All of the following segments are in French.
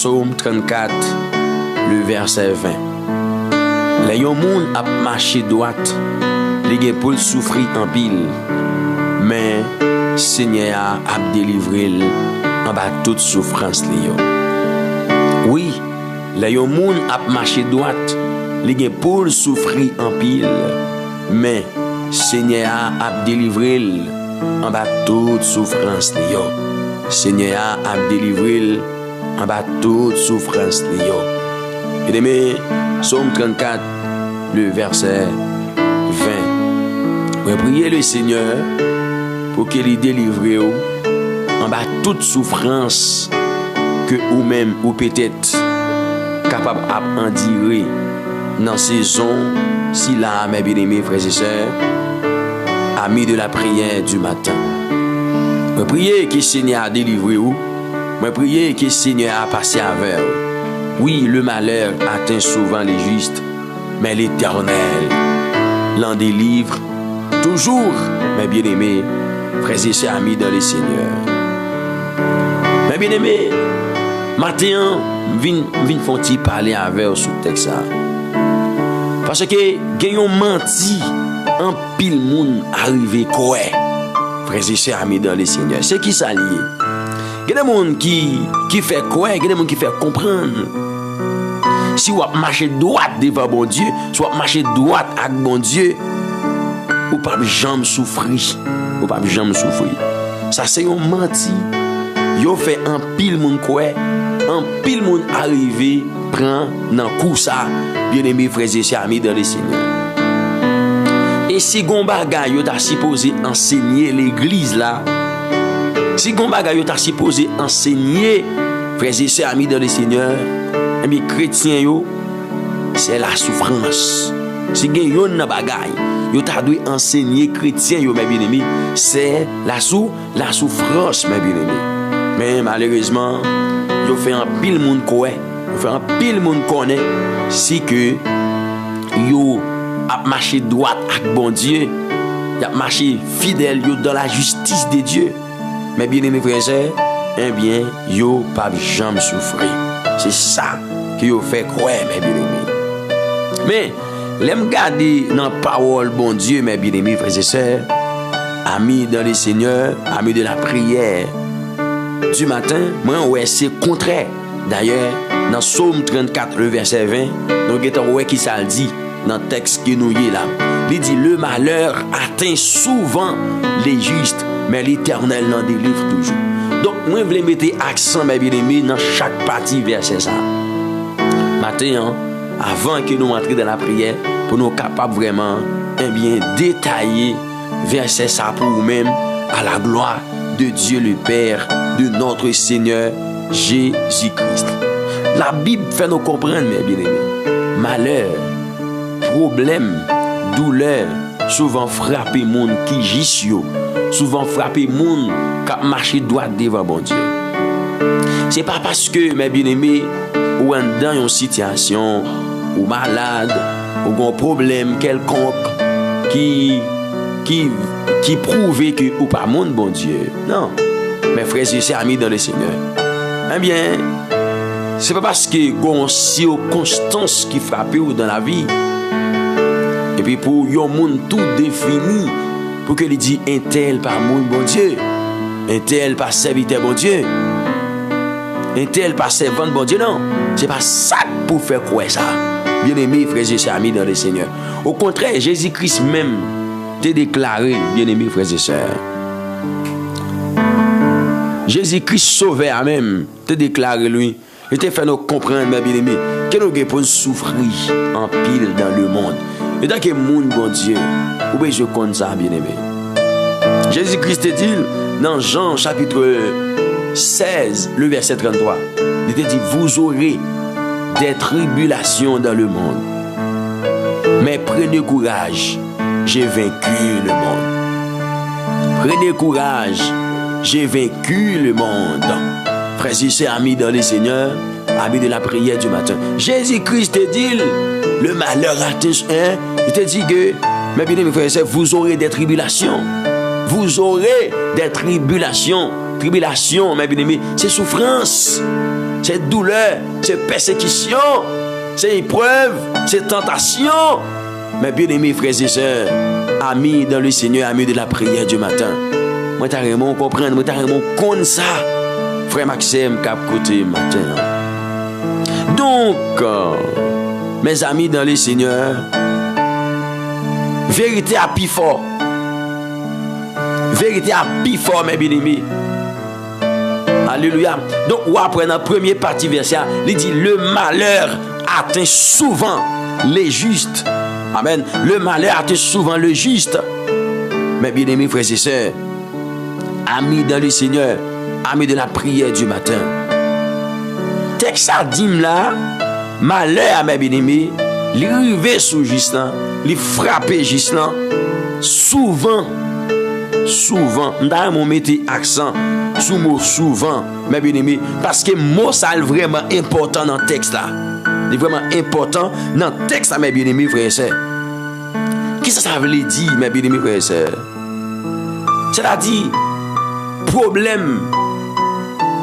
Psaume 34, le verset 20. Les gens a marché droite, les gens pour souffrir en pile, mais Seigneur a délivré en bas toute souffrance. Oui, les gens a marché droite, les gens pour souffrir en pile, mais Seigneur a délivré en bas toute souffrance. Seigneur a délivré en bas toute souffrance. Et aimé, Psaume 34, le verset 20. Je prie le Seigneur pour qu'il délivre en bas toute souffrance que ou même ou peut-être capable d'endurer dans saison si là, mes bien-aimés frères et sœurs, amis de la prière du matin. Je prie que le Seigneur a délivré ou. Je prie que le Seigneur a passé avec vous. Oui, le malheur atteint souvent les justes, mais l'Éternel l'en délivre toujours, mes bien-aimés, frères et sœurs amis dans le Seigneur. Mes bien-aimés, matin, je viens faire parler avec vous sur le texte. Parce que, gagnons menti, en pile monde arrivé quoi, frères et sœurs amis dans le Seigneur. C'est qui ça lié? Il y a des gens qui fait quoi? Il y a des gens qui fait comprendre. Si vous marchez droite devant bon Dieu, si vous marchez droite avec bon Dieu, vous ne pouvez jamais souffrir. Vous ne pouvez jamais souffrir. Ça, c'est un menti. Vous fait un pile monde quoi? Un pile monde arrivé, prend dans le coup ça, bien aimé frères et sœurs amis dans le Seigneur. Et si vous avez supposé enseigner l'église là, si vous avez supposé enseigner, frères et sœurs amis dans le Seigneur, eh bien, chrétiens, c'est la souffrance. Si vous avez bagaille, vous avez enseigner chrétiens, mes bien-aimés, c'est la souffrance, mes bien-aimés. Mais malheureusement, vous fait un pile monde quoi, vous fait un pile monde connaît, si que vous avez marché droit avec bon Dieu, vous avez marché fidèle dans la justice de Dieu. Mais bien aimés frères et sœurs, eh bien, yo pas jamais souffrir. C'est ça que yo fait quoi, mes bien aimés. Mais, l'aime garder dans la parole, bon Dieu, mes bien aimés frères et sœurs, amis dans le Seigneur, amis de la prière du matin, moi, ouais, c'est contraire. D'ailleurs, dans Psaume 34, le verset 20, nous ouais qui ça le dit dans le texte qui nous est là. Il dit, le malheur atteint souvent les justes, mais l'Éternel l'en délivre toujours. Donc, moi, je voulais mettre accent, mes bien-aimés, dans chaque partie verset ça. Maintenant, avant que nous entrions dans la prière, pour nous capables vraiment, bien, détailler verset ça pour nous-mêmes, à la gloire de Dieu le Père, de notre Seigneur Jésus-Christ. La Bible fait nous comprendre, mes bien-aimés, malheur, problème, douleur, souvent frapper monde qui gisse, souvent frapper monde qui marche droit devant bon Dieu. C'est pas parce que, mes bien-aimés, ou dans une situation, ou malade, ou un problème quelconque qui prouve que ou pas monde bon Dieu. Non. Mes frères et sœurs amis dans le Seigneur. Eh bien, c'est pas parce que vous avez circonstances qui frappent ou dans la vie. Et puis pour yon monde tout défini, pour que il dit un tel par monde bon Dieu, un tel par serviteur bon Dieu, un tel par servant bon Dieu, non. C'est pas ça pour faire quoi ça. Bien aimés frères et sœurs amis dans le Seigneur. Au contraire, Jésus-Christ même t'a déclaré, bien aimés frères et sœurs. Jésus-Christ sauveur même t'a déclaré lui. Il t'a fait nous comprendre, mes bien-aimés, que nous devons souffrir en pile dans le monde. Et dans quel monde, bon Dieu, où je compte ça, bien-aimé. Jésus-Christ dit dans Jean chapitre 16, le verset 33, il te dit, vous aurez des tribulations dans le monde. Mais prenez courage, j'ai vaincu le monde. Prenez courage, j'ai vaincu le monde. Frères et sœurs, amis dans le Seigneur, amis de la prière du matin. Jésus-Christ te dit, le malheur atteint, il te dit que, mes bien-aimés frères et sœurs, vous aurez des tribulations. Vous aurez des tribulations. Tribulation, mes bien-aimés, c'est souffrance. c'est douleur, c'est persécution, c'est épreuve, c'est tentation. Mes bien-aimés frères et sœurs, amis dans le Seigneur, amis de la prière du matin, moi t'as vraiment comprendre, moi t'as vraiment connaître ça. Frère Maxime, cap côté matin. Donc, mes amis dans le Seigneur, vérité à plus fort. Vérité à plus fort, mes bien-aimés. Alléluia. Donc, ou après dans la première partie verset, il dit le malheur atteint souvent les justes. Amen. Le malheur atteint souvent le juste. Mes bien-aimés frères et sœurs, amis dans le Seigneur, amis de la prière du matin. Texte ça dit là, malheur à mes bien-aimés, il arrive sous juste là, il frappe juste là, souvent, d'ailleurs, on mettait accent sur le mot souvent, mes bien-aimés, parce que le mot ça est vraiment important dans le texte là. Il est vraiment important dans le texte là, mes bien-aimés frères et sœurs. Qu'est-ce que ça veut dire, mes bien-aimés frères et sœurs? C'est-à-dire, problème,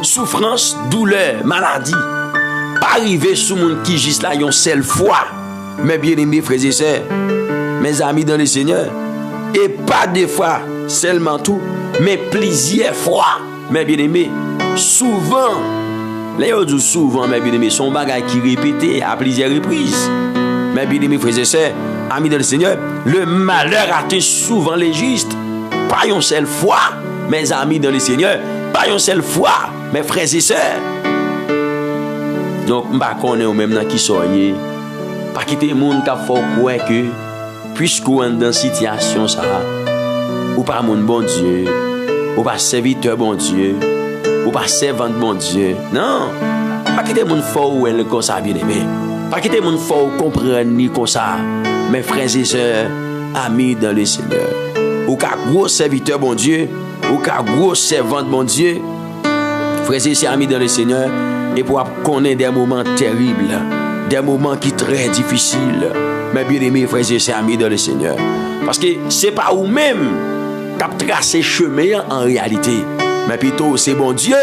souffrance, douleur, maladie, pas arriver sous monde qui juste là, une seule fois, mes bien-aimés frères et sœurs, mes amis dans le Seigneur, et pas des fois seulement tout, mais plusieurs fois, mes bien-aimés, souvent, les autres souvent, mes bien-aimés, son bagage qui répétait à plusieurs reprises, mes bien-aimés frères et sœurs, amis dans le Seigneur, le malheur atteint souvent les justes, pas une seule fois, mes amis dans le Seigneur, pas une seule fois, mes frères et sœurs. Donc, je ne sais pas même dans qui soyez, pas quitter le monde qui a fait quoi que, puisque vous êtes dans une situation, ça, ou pas mon bon Dieu, ou pas serviteur bon Dieu, ou pas servante bon Dieu. Non, pas quitter le monde fort ou elle comme ça, bien aimé. Pas quitter le monde fort ou comprendre ni comme ça, mes frères et sœurs, amis dans le Seigneur. Ou qu'à gros serviteur bon Dieu, ou qu'à gros servante bon Dieu, frères et sœurs, amis dans le Seigneur, et pour connaître des moments terribles, des moments qui sont très difficiles, mes bien-aimés frères et sœurs, amis dans le Seigneur. Parce que ce n'est pas vous-même qui avez tracé chemin en réalité, mais plutôt c'est bon Dieu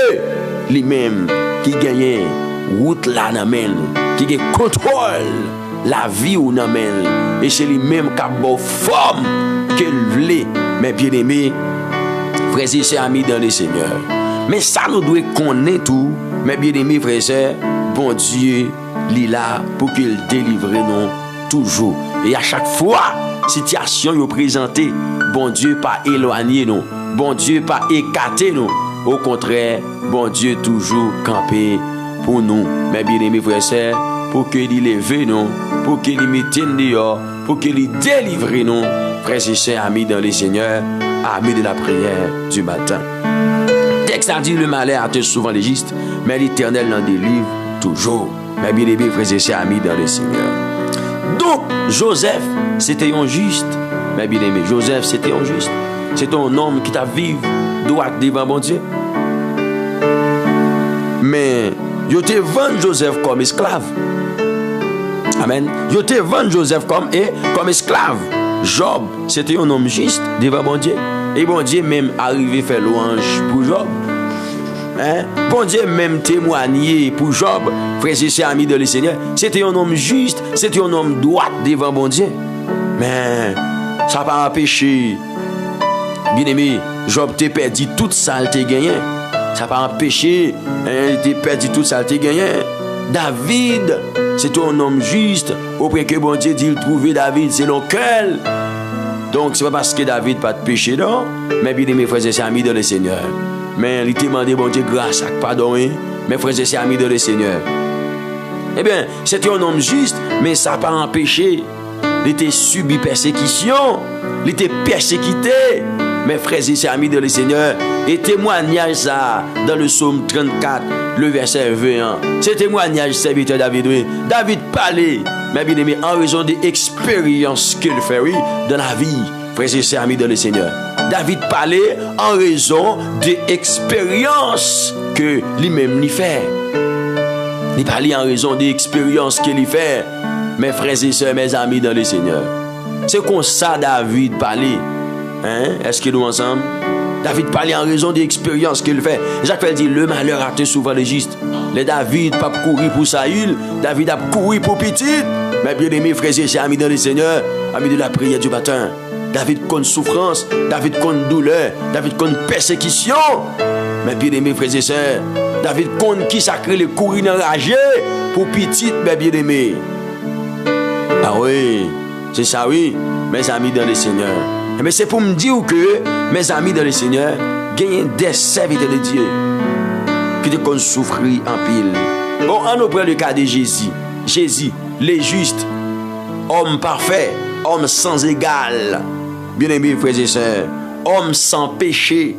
lui-même qui gagne route là dans qui contrôle la vie ou dans et c'est lui-même qui a une forme qu'il voulait, mes bien-aimés frères et sœurs, amis dans le Seigneur. Mais ça nous doit connaître tout, mes bien-aimés frères et sœurs, bon Dieu, il est là pour qu'il délivre nous toujours. Et à chaque fois, situation est présentée, bon Dieu pas éloigné nous, bon Dieu pas écarté nous. Au contraire, bon Dieu toujours campé pour nous, mes bien-aimés frères et sœurs, pour qu'il lève nous, pour qu'il mette dehors, pour qu'il délivre nous, frères et sœurs, amis dans le Seigneur, amis de la prière du matin. Texte a dit le malheur atteint souvent les justes, mais l'Éternel l'en délivre toujours. Mes bien-aimés frères et sœurs, amis dans le Seigneur. Donc, Joseph, c'était un juste. Mes bien-aimés, Joseph, c'était un juste. C'est un homme qui t'a vécu droit devant mon Dieu. Mais, il te vendu Joseph comme esclave. Amen. Il te vendu Joseph comme esclave. Job, c'était un homme juste devant mon Dieu. Et bon Dieu même arrivé faire louange pour Job. Hein? Bon Dieu même témoigné pour Job, frères et sœurs, amis de le Seigneur. C'était un homme juste, c'était un homme droit devant bon Dieu. Mais ça n'a pas empêché, bien aimé, Job t'a perdu tout ça, il t'a gagné. Ça n'a pas empêché, il t'a perdu tout ça, il t'a gagné. David, c'était un homme juste, auprès que bon Dieu dit il trouvait David, c'est le cœur. Donc, ce n'est pas parce que David n'a pas de péché, non. Mais bien mes frères et sœurs, amis de le Seigneur. Mais il t'a demandé, bon Dieu, grâce à pardon, hein? Mes frères et sœurs, amis de le Seigneur. Eh bien, c'était un homme juste, mais ça n'a pas empêché. Il était subi persécution, il était persécuté. Mes frères et sœurs, amis de le Seigneur. Et témoignage ça, dans le psaume 34, le verset 21. Ce témoignage, serviteur David, oui. David parlait, mais bien aimé, en raison des expériences qu'il fait, oui, dans la vie, frères et sœurs, amis de le Seigneur. David parlait en raison des expériences que lui-même lui fait. Il parlait en raison des expériences qu'il lui fait, mes frères et sœurs, mes amis dans le Seigneur. C'est comme ça David parlait. Hein? Est-ce que nous ensemble? David parlait en raison des expériences qu'il fait. Jacques dit, le malheur atteint souvent les justes. Les David pas courir pour Saül, David a couru pour petit. Mais bien aimé frères et sœurs, amis dans le Seigneur, amis de la prière du matin. David connaît souffrance, David connaît douleur, David connaît persécution. Mais bien aimé frères et sœurs, David connaît qui sacré le courir enragé pour petit, mais bien aimé. Ah oui, c'est ça oui, mes amis dans le Seigneur. Mais c'est pour me dire que mes amis dans le Seigneur gagnent des serviteurs de Dieu qui te connaissent souffrir en pile. Bon, on nous prend le cas de Jésus. Jésus, le juste, homme parfait, homme sans égal. Bien aimé frères et sœurs, homme sans péché.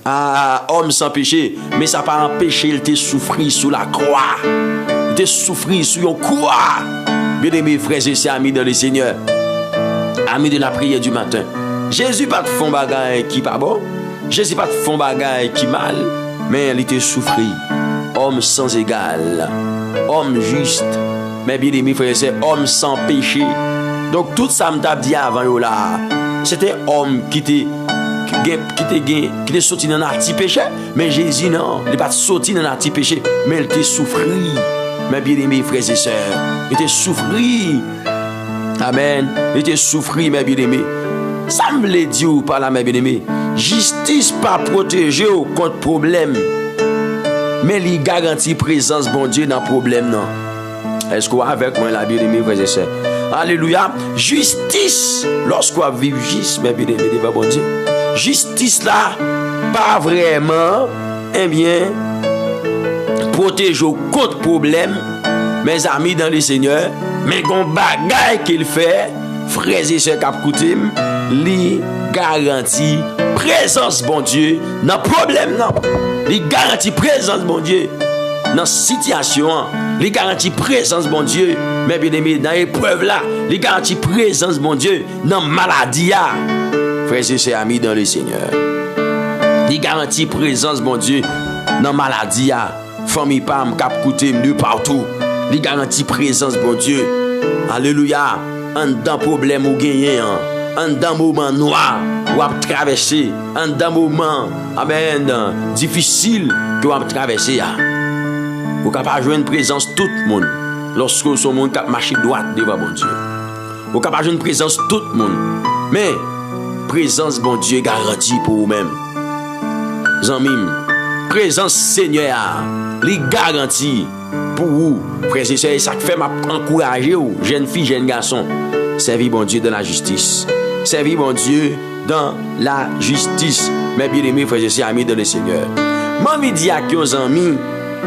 Ah, homme sans péché, mais ça n'a pas empêché il te souffrir sous la croix. Il te souffrir sous une croix. Bien aimé frères et sœurs, amis dans le Seigneur, amis de la prière du matin. Jésus pas de fond bagaille qui pas bon. Jésus pas de fond bagaille qui mal, mais il te souffrir. Homme sans égal, homme juste, mais bien aimé frères et sœurs, homme sans péché. Donc tout ça m'a dit avant là, c'était homme qui était sorti dans un petit péché, mais Jésus non, il n'est pas sorti dans un petit péché, mais il était souffri. Mes bien-aimés frères et sœurs, il était souffri. Amen. Il était souffri, mes bien-aimés. Ça me l'a dit ou pas là, mes bien-aimés. Justice pas protéger contre problème, mais il garantit présence bon Dieu dans le problème non. Est-ce qu'on avec moi la bien-aimés frères et sœurs? Alléluia. Justice, lorsqu'on vit juste, mes bien-aimés devant bon Dieu. Justice là, pas vraiment, eh bien, protéger contre problème, mes amis dans le Seigneur, mais qu'on bagaille qu'il fait, frères et sœurs cap coutume, li garantit présence bon Dieu dans problème non. Li garantit présence bon Dieu dans situation, li garantit présence bon Dieu, mais bien aimé dans épreuve là, li garantit présence bon Dieu dans maladie là. Frères et sœurs amis dans le Seigneur, li garantit présence bon Dieu dans maladie là. Famille Pam, cap coûté de partout. Il garantit présence, bon Dieu. Alléluia. En dans problème ou gagné, en dans moment noir ou à traverser, en dans moment, amen, difficile que vous traverser. Vous capable jouer une présence tout le monde. Lorsque son monde cap marcher droite devant bon Dieu. Vous capable jouer une présence tout le monde. Mais présence, bon Dieu, garantie pour vous-même. Zanmim, présence Seigneur. Les garanties pour vous, frères et sœurs, ça fait m'encourager vous, jeunes filles, jeunes garçons, servir bon Dieu dans la justice. Servir bon Dieu dans la justice. Mes bien-aimés, frères et sœurs, amis dans le Seigneur. Moi, je dis à vos amis,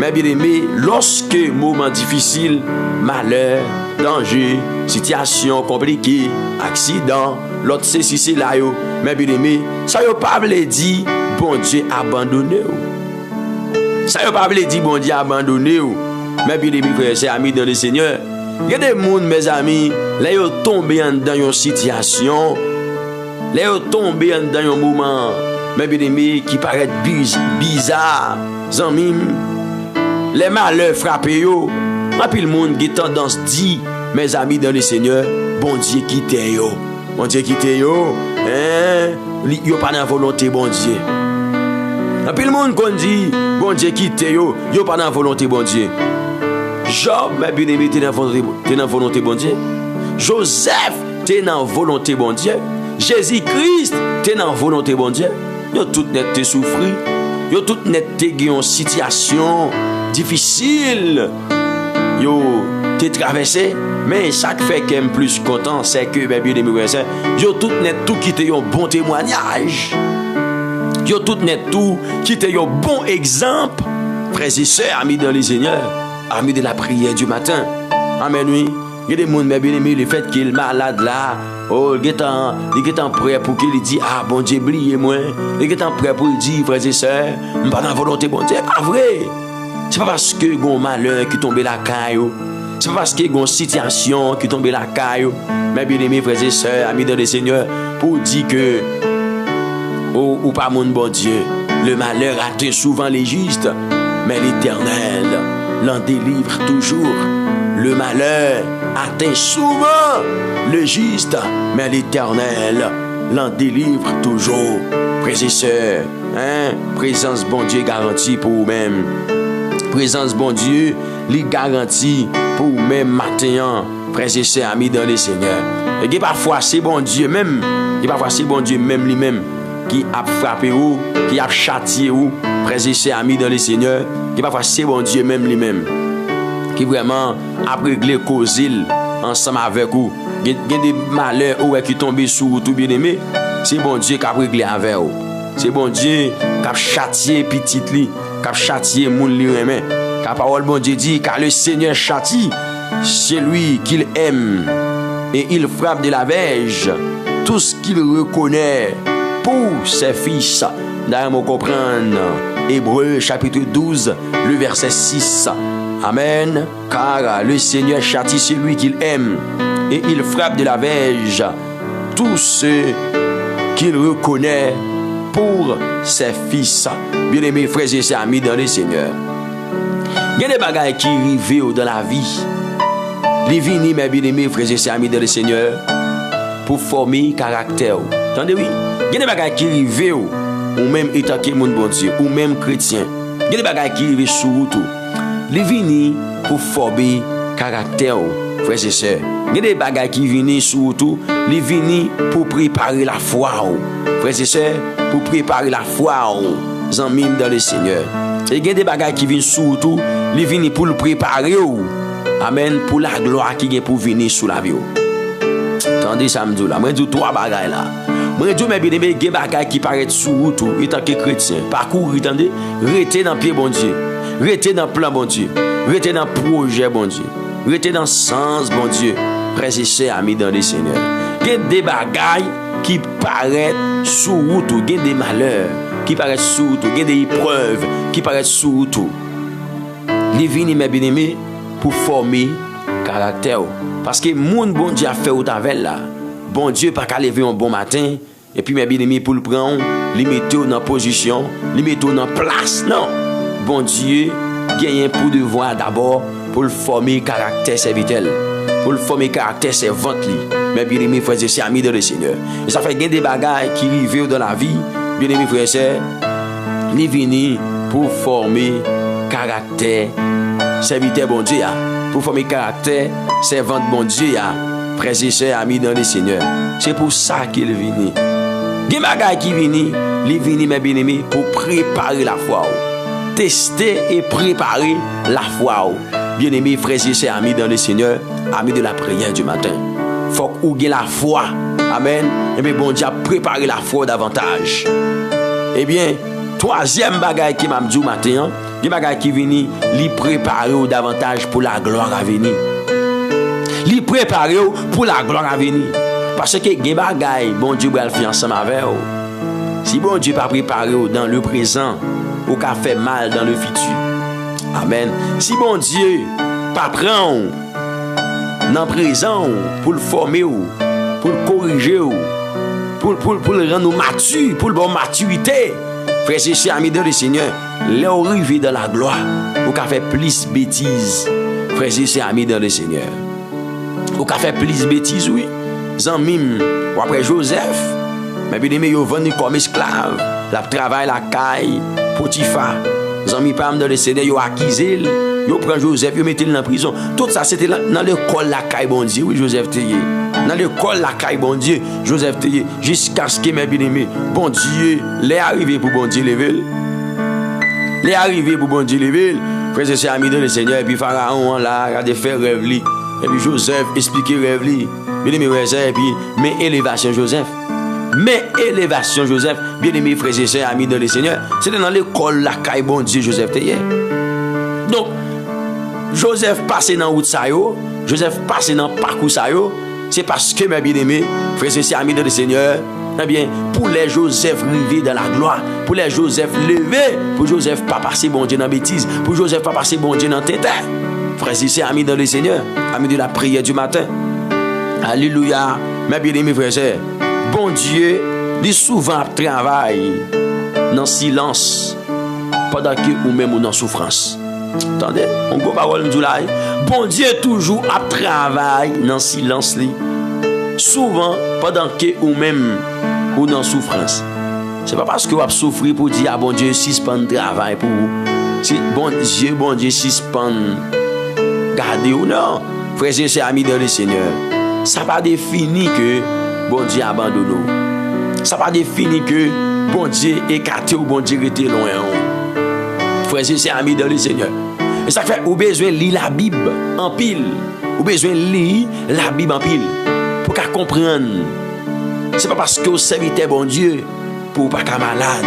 mes bien-aimés, lorsque moment difficile, malheur, danger, situation compliquée, accident, l'autre c'est là, mes bien-aimés, ça ne veut pas dire bon Dieu abandonné. Ça ne veut pas dire bon Dieu abandonné. Mais bien aimés frères et sœurs, amis dans le Seigneur, il y a des gens, mes amis, là ils tombent dans une situation, là ils tombent dans un moment, mais bien aimés, qui paraît bizarre. Amis, les malheurs frappent yo. Et puis le monde qui tendance dit, mes amis dans le Seigneur, bon Dieu quitte yo. Bon Dieu quitte yo. Yo pas dans la volonté bon Dieu. Et puis le monde qu'on dit, bon Dieu quitte yo pas dans la volonté bon Dieu. Job, mais bien aimé, t'es dans la volonté bon Dieu. Joseph, t'es dans la volonté bon Dieu. Jésus-Christ, t'es dans la volonté bon Dieu. Yo tout net te souffri. Yo tout net te une situation difficile. Yo t'es traversé. Mais ça qui fait qu'elle est plus content, c'est que, bien aimé, yo tout net tout qui te un bon témoignage. Yo tout net tout qui te un bon exemple. Frères et sœurs, amis dans les Seigneur, amis de la prière du matin. Amen, oui. Il y a des gens, bien aimé, le fait qu'il est malade là, oh, il est en prêt pour qu'il dise, ah, bon Dieu, oubliez-moi. Il est en prêt pour dire, frères et sœurs, je ne suis pas dans la volonté, bon Dieu. Pas vrai. C'est pas parce que il y a un malheur qui tombe la caille. C'est pas parce qu'il y a une situation qui tombe la caille. Mais bien aimé, frères et sœurs, amis dans le Seigneur, pour dire que, oh, ou pas mon bon Dieu, le malheur atteint souvent les justes, mais l'Éternel l'en délivre toujours. Le malheur atteint souvent le juste, mais l'Éternel l'en délivre toujours. Frères et sœurs, présence bon Dieu garantie pour vous-même. présence bon Dieu, li garantit pour même matin, frères et sœurs amis dans le Seigneur. Et parfois c'est bon Dieu même, lui-même qui a frappé ou, qui a châtié ou, frères et sœurs amis dans le Seigneur. Et parfois c'est bon Dieu même lui-même qui vraiment a réglé cause ensemble avec vous. Il y a des malheurs qui tombent sur vous tout bien aimé. C'est bon Dieu qui a réglé avec vous. C'est bon Dieu qui a châtié petit li, qui a châtié moun li remen. La parole bon Dieu dit car le Seigneur châtie celui qu'il aime et il frappe de la verge tout ce qu'il reconnaît pour ses fils. D'ailleurs, on comprend Hébreux chapitre 12, le verset 6. Amen. Car le Seigneur châtie celui qu'il aime et il frappe de la verge tout ce qu'il reconnaît pour ses fils. Bien-aimés frères et sœurs amis dans le Seigneur. Il y a des bagailles qui arrivent dans la vie. Les vignes, mes bien-aimés frères et sœurs amis dans le Seigneur, pour former caractère. Entendez, oui? Il y a des bagailles qui arrivent, ou même étant que mon bon Dieu, ou même chrétien. Il y a des bagailles qui arrivent sur tout. Les vignes pour former caractère, frères et sœurs. Il y a des bagailles qui viennent sur tout. Les vignes pour préparer la foi, frères et sœurs, pour préparer la foi aux amis dans le Seigneur. Et il y a des bagailles qui viennent sur tout. Les vignes pour le préparer. Amen. Pour la gloire qui vient pour venir sur la vie. Attendez, ça me dit là. Moi, je dis trois bagailles là. Moi, je dis, mes bien-aimés, il y a des bagailles qui paraissent sur tout, étant que chrétien. Parcours, attendez. Restez dans le pied, bon Dieu. Restez dans le plan, bon Dieu. Restez dans le projet, bon Dieu. Restez dans le sens, bon Dieu. Frères et sœurs, amis dans le Seigneur. Il y a des bagailles qui paraissent sur tout. Il y a des malheurs qui paraissent sur tout. Il y a des épreuves qui paraissent sur tout. Les vignes, mes bien-aimés, pour former caractère. Parce que mon bon Dieu a fait au tavel là. Bon Dieu pas qu'à lever un bon matin et puis mes bien-aimés pour le prendre, les mettre dans position, les mettre dans place. Non. Bon Dieu gagne pour devoir d'abord pour le former caractère serviteur. Pour le former caractère servante li. Mes bien-aimés frères et sœurs amis dans le Seigneur. Et ça fait gagner des bagailles qui arrivent dans la vie. Bien-aimés frères et sœurs, les venir pour former caractère serviteur bon Dieu, pour former caractère servante bon Dieu, frères et sœurs amis dans le Seigneur. C'est pour ça qu'il vient. Des bagailles qui viennent, les viennent mes bien-aimés pour préparer la foi. Tester et préparer la foi. Bien-aimés frères et sœurs amis dans le Seigneur, amis de la prière du matin. Faut que vous ayez la foi. Amen. Et bien bon Dieu a préparé la foi davantage. Eh bien, troisième bagaille qui m'a dit au matin, des bagailles qui viennent, les préparer davantage pour la gloire à venir. Les préparer pour la gloire à venir. Parce que des bagailles, bon Dieu va le faire ensemble avec vous. Si bon Dieu pas préparé dans le présent, ou qu'a fait mal dans le futur. Amen. Si bon Dieu pas prend dans le présent pour le former, pour le corriger, pour le rendre mature, pour le bon maturité. Frères et sœurs amis dans le Seigneur, là où arriver dans la gloire, ou qu'a fait plus bêtises. Frères et sœurs amis dans le Seigneur. Ou qu'a fait plus bêtises, oui. Zanmim, ou après Joseph, mais bien aimé, ils venu comme esclave. La travail la caille, Potiphar. Zanmim pam dans le Seigneur, ils accusé, ils prennent Joseph, ils mettent dans la prison. Tout ça, c'était dans l'école la caille, bon Dieu, oui, Joseph Théier. Dans l'école la caille, bon Dieu, Joseph Théier. Jusqu'à ce que mes bien-aimés, bon Dieu, les arrivé pour bon Dieu lever. Les arrivé pour bon Dieu lever. Frères et sœurs amis dans le Seigneur, et puis Pharaon, là, il a fait rêve. Et puis Joseph expliquait rêve. Bien-aimé frères et puis, mais élévation Joseph. Mais élévation Joseph, bien-aimé frères et sœurs amis dans le Seigneur, c'était dans l'école la caille, bon Dieu, Joseph Théier. Donc, Joseph passait dans la route, Joseph passait dans le parcours, c'est parce que, mes bien-aimés, frères et sœurs amis dans le Seigneur, eh bien, pour les Joseph rivés dans la gloire, pour les Joseph levés, pour Joseph pas passer bon Dieu dans la bêtise, pour Joseph pas passer bon Dieu dans la tête. Frères et sœurs amis dans le Seigneur, amis de la prière du matin. Alléluia, mes bien-aimés frères et sœurs, bon Dieu, dit souvent travail dans le silence, pendant que ou même ou dans la souffrance. Attendez, on go parole nous là. Bon Dieu toujours à travail dans le silence li. Souvent pendant que ou même ou dans souffrance. C'est pas parce que vous avez souffert pour dire ah bon Dieu suspend le travail pour vous. Si bon Dieu suspend, gardez ou non. Frères et sœurs, amis dans le Seigneur, ça pas défini que bon Dieu abandonne nous. Ça pas défini que bon Dieu écarté ou bon Dieu était loin. Frères et sœurs, amis dans le Seigneur. Et ça fait, ou besoin de lire la Bible en pile. Ou besoin de lire la Bible en pile. Pour qu'à comprendre. C'est pas parce que vous servitez bon Dieu pour pas qu'à malade.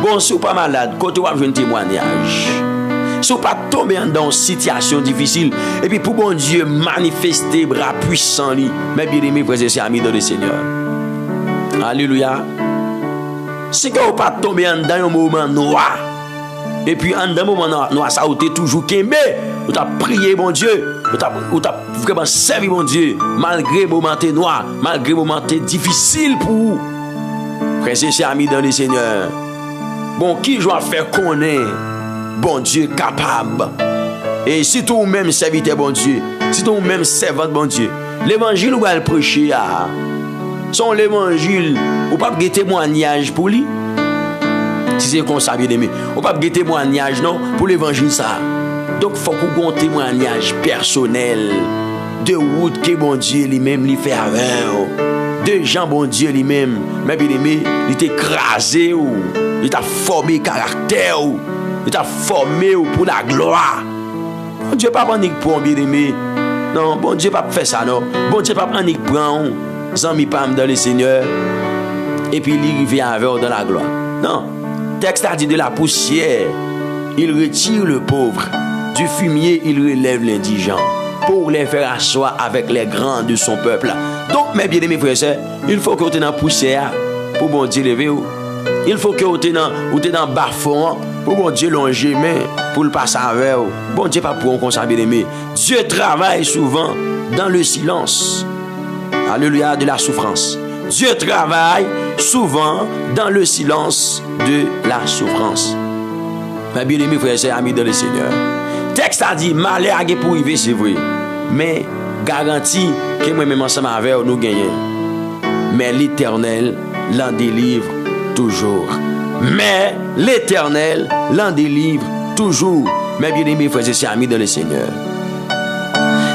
Bon, si vous pas malade, quand vous avez un témoignage. Si vous pas tomber dans une situation difficile. Et puis pour bon Dieu manifester bras puissants. Mais bien aimé, frères et sœurs, amis dans le Seigneur. Alléluia. Si vous pas tomber dans un moment noir. Et puis, en un moment, nous ça a été toujours kembe. Vous avez prié, mon Dieu. Vous avez vraiment servi, mon Dieu. Malgré les moments noirs, malgré les moments difficiles pour vous. Frères et sœurs, amis dans le Seigneur. Bon, qui doit faire connaître, bon Dieu capable. Et si tout même serviteur, bon Dieu. Si tout même servante, bon Dieu. L'évangile, vous allez prêcher. Son l'évangile, vous n'avez pas de témoignage pour lui. Si c'est comme ça, bien aimé, on ne peut pas de témoignage non, pour l'évangile. Ça. Donc, il faut qu'on ait un témoignage personnel de route que bon Dieu lui-même lui fait avec. De gens, bon Dieu lui-même, mais bien aimé, il t'a écrasé, il t'a formé caractère, il t'a formé pour la gloire. Bon Dieu pas prendre pour bien aimé. Non, bon Dieu pas faire ça, non. Bon Dieu pas prendre pour amis pam dans le Seigneur, et puis il revient avec dans la gloire. Non. Texte a dit de la poussière, il retire le pauvre. Du fumier, il relève l'indigent. Pour les faire asseoir avec les grands de son peuple. Donc, mes bien-aimés frères et sœurs, il faut que vous soyez dans la poussière pour bon Dieu lever. Il faut que vous soyez dans le bas-fond pour bon Dieu longer main pour le passer avec vous. Bon Dieu, pas pour un conseil bien-aimé. Dieu travaille souvent dans le silence. Alléluia, de la souffrance. Dieu travaille souvent dans le silence de la souffrance. Mes bien-aimés frères et sœurs, amis dans le Seigneur. Texte a dit, malheur a pour arriver, c'est vrai. Mais garantie que moi-même ensemble avec nous gagnons. Mais l'Éternel l'en délivre toujours. Mais l'Éternel l'en délivre toujours. Mes bien-aimés frères et sœurs, amis dans le Seigneur.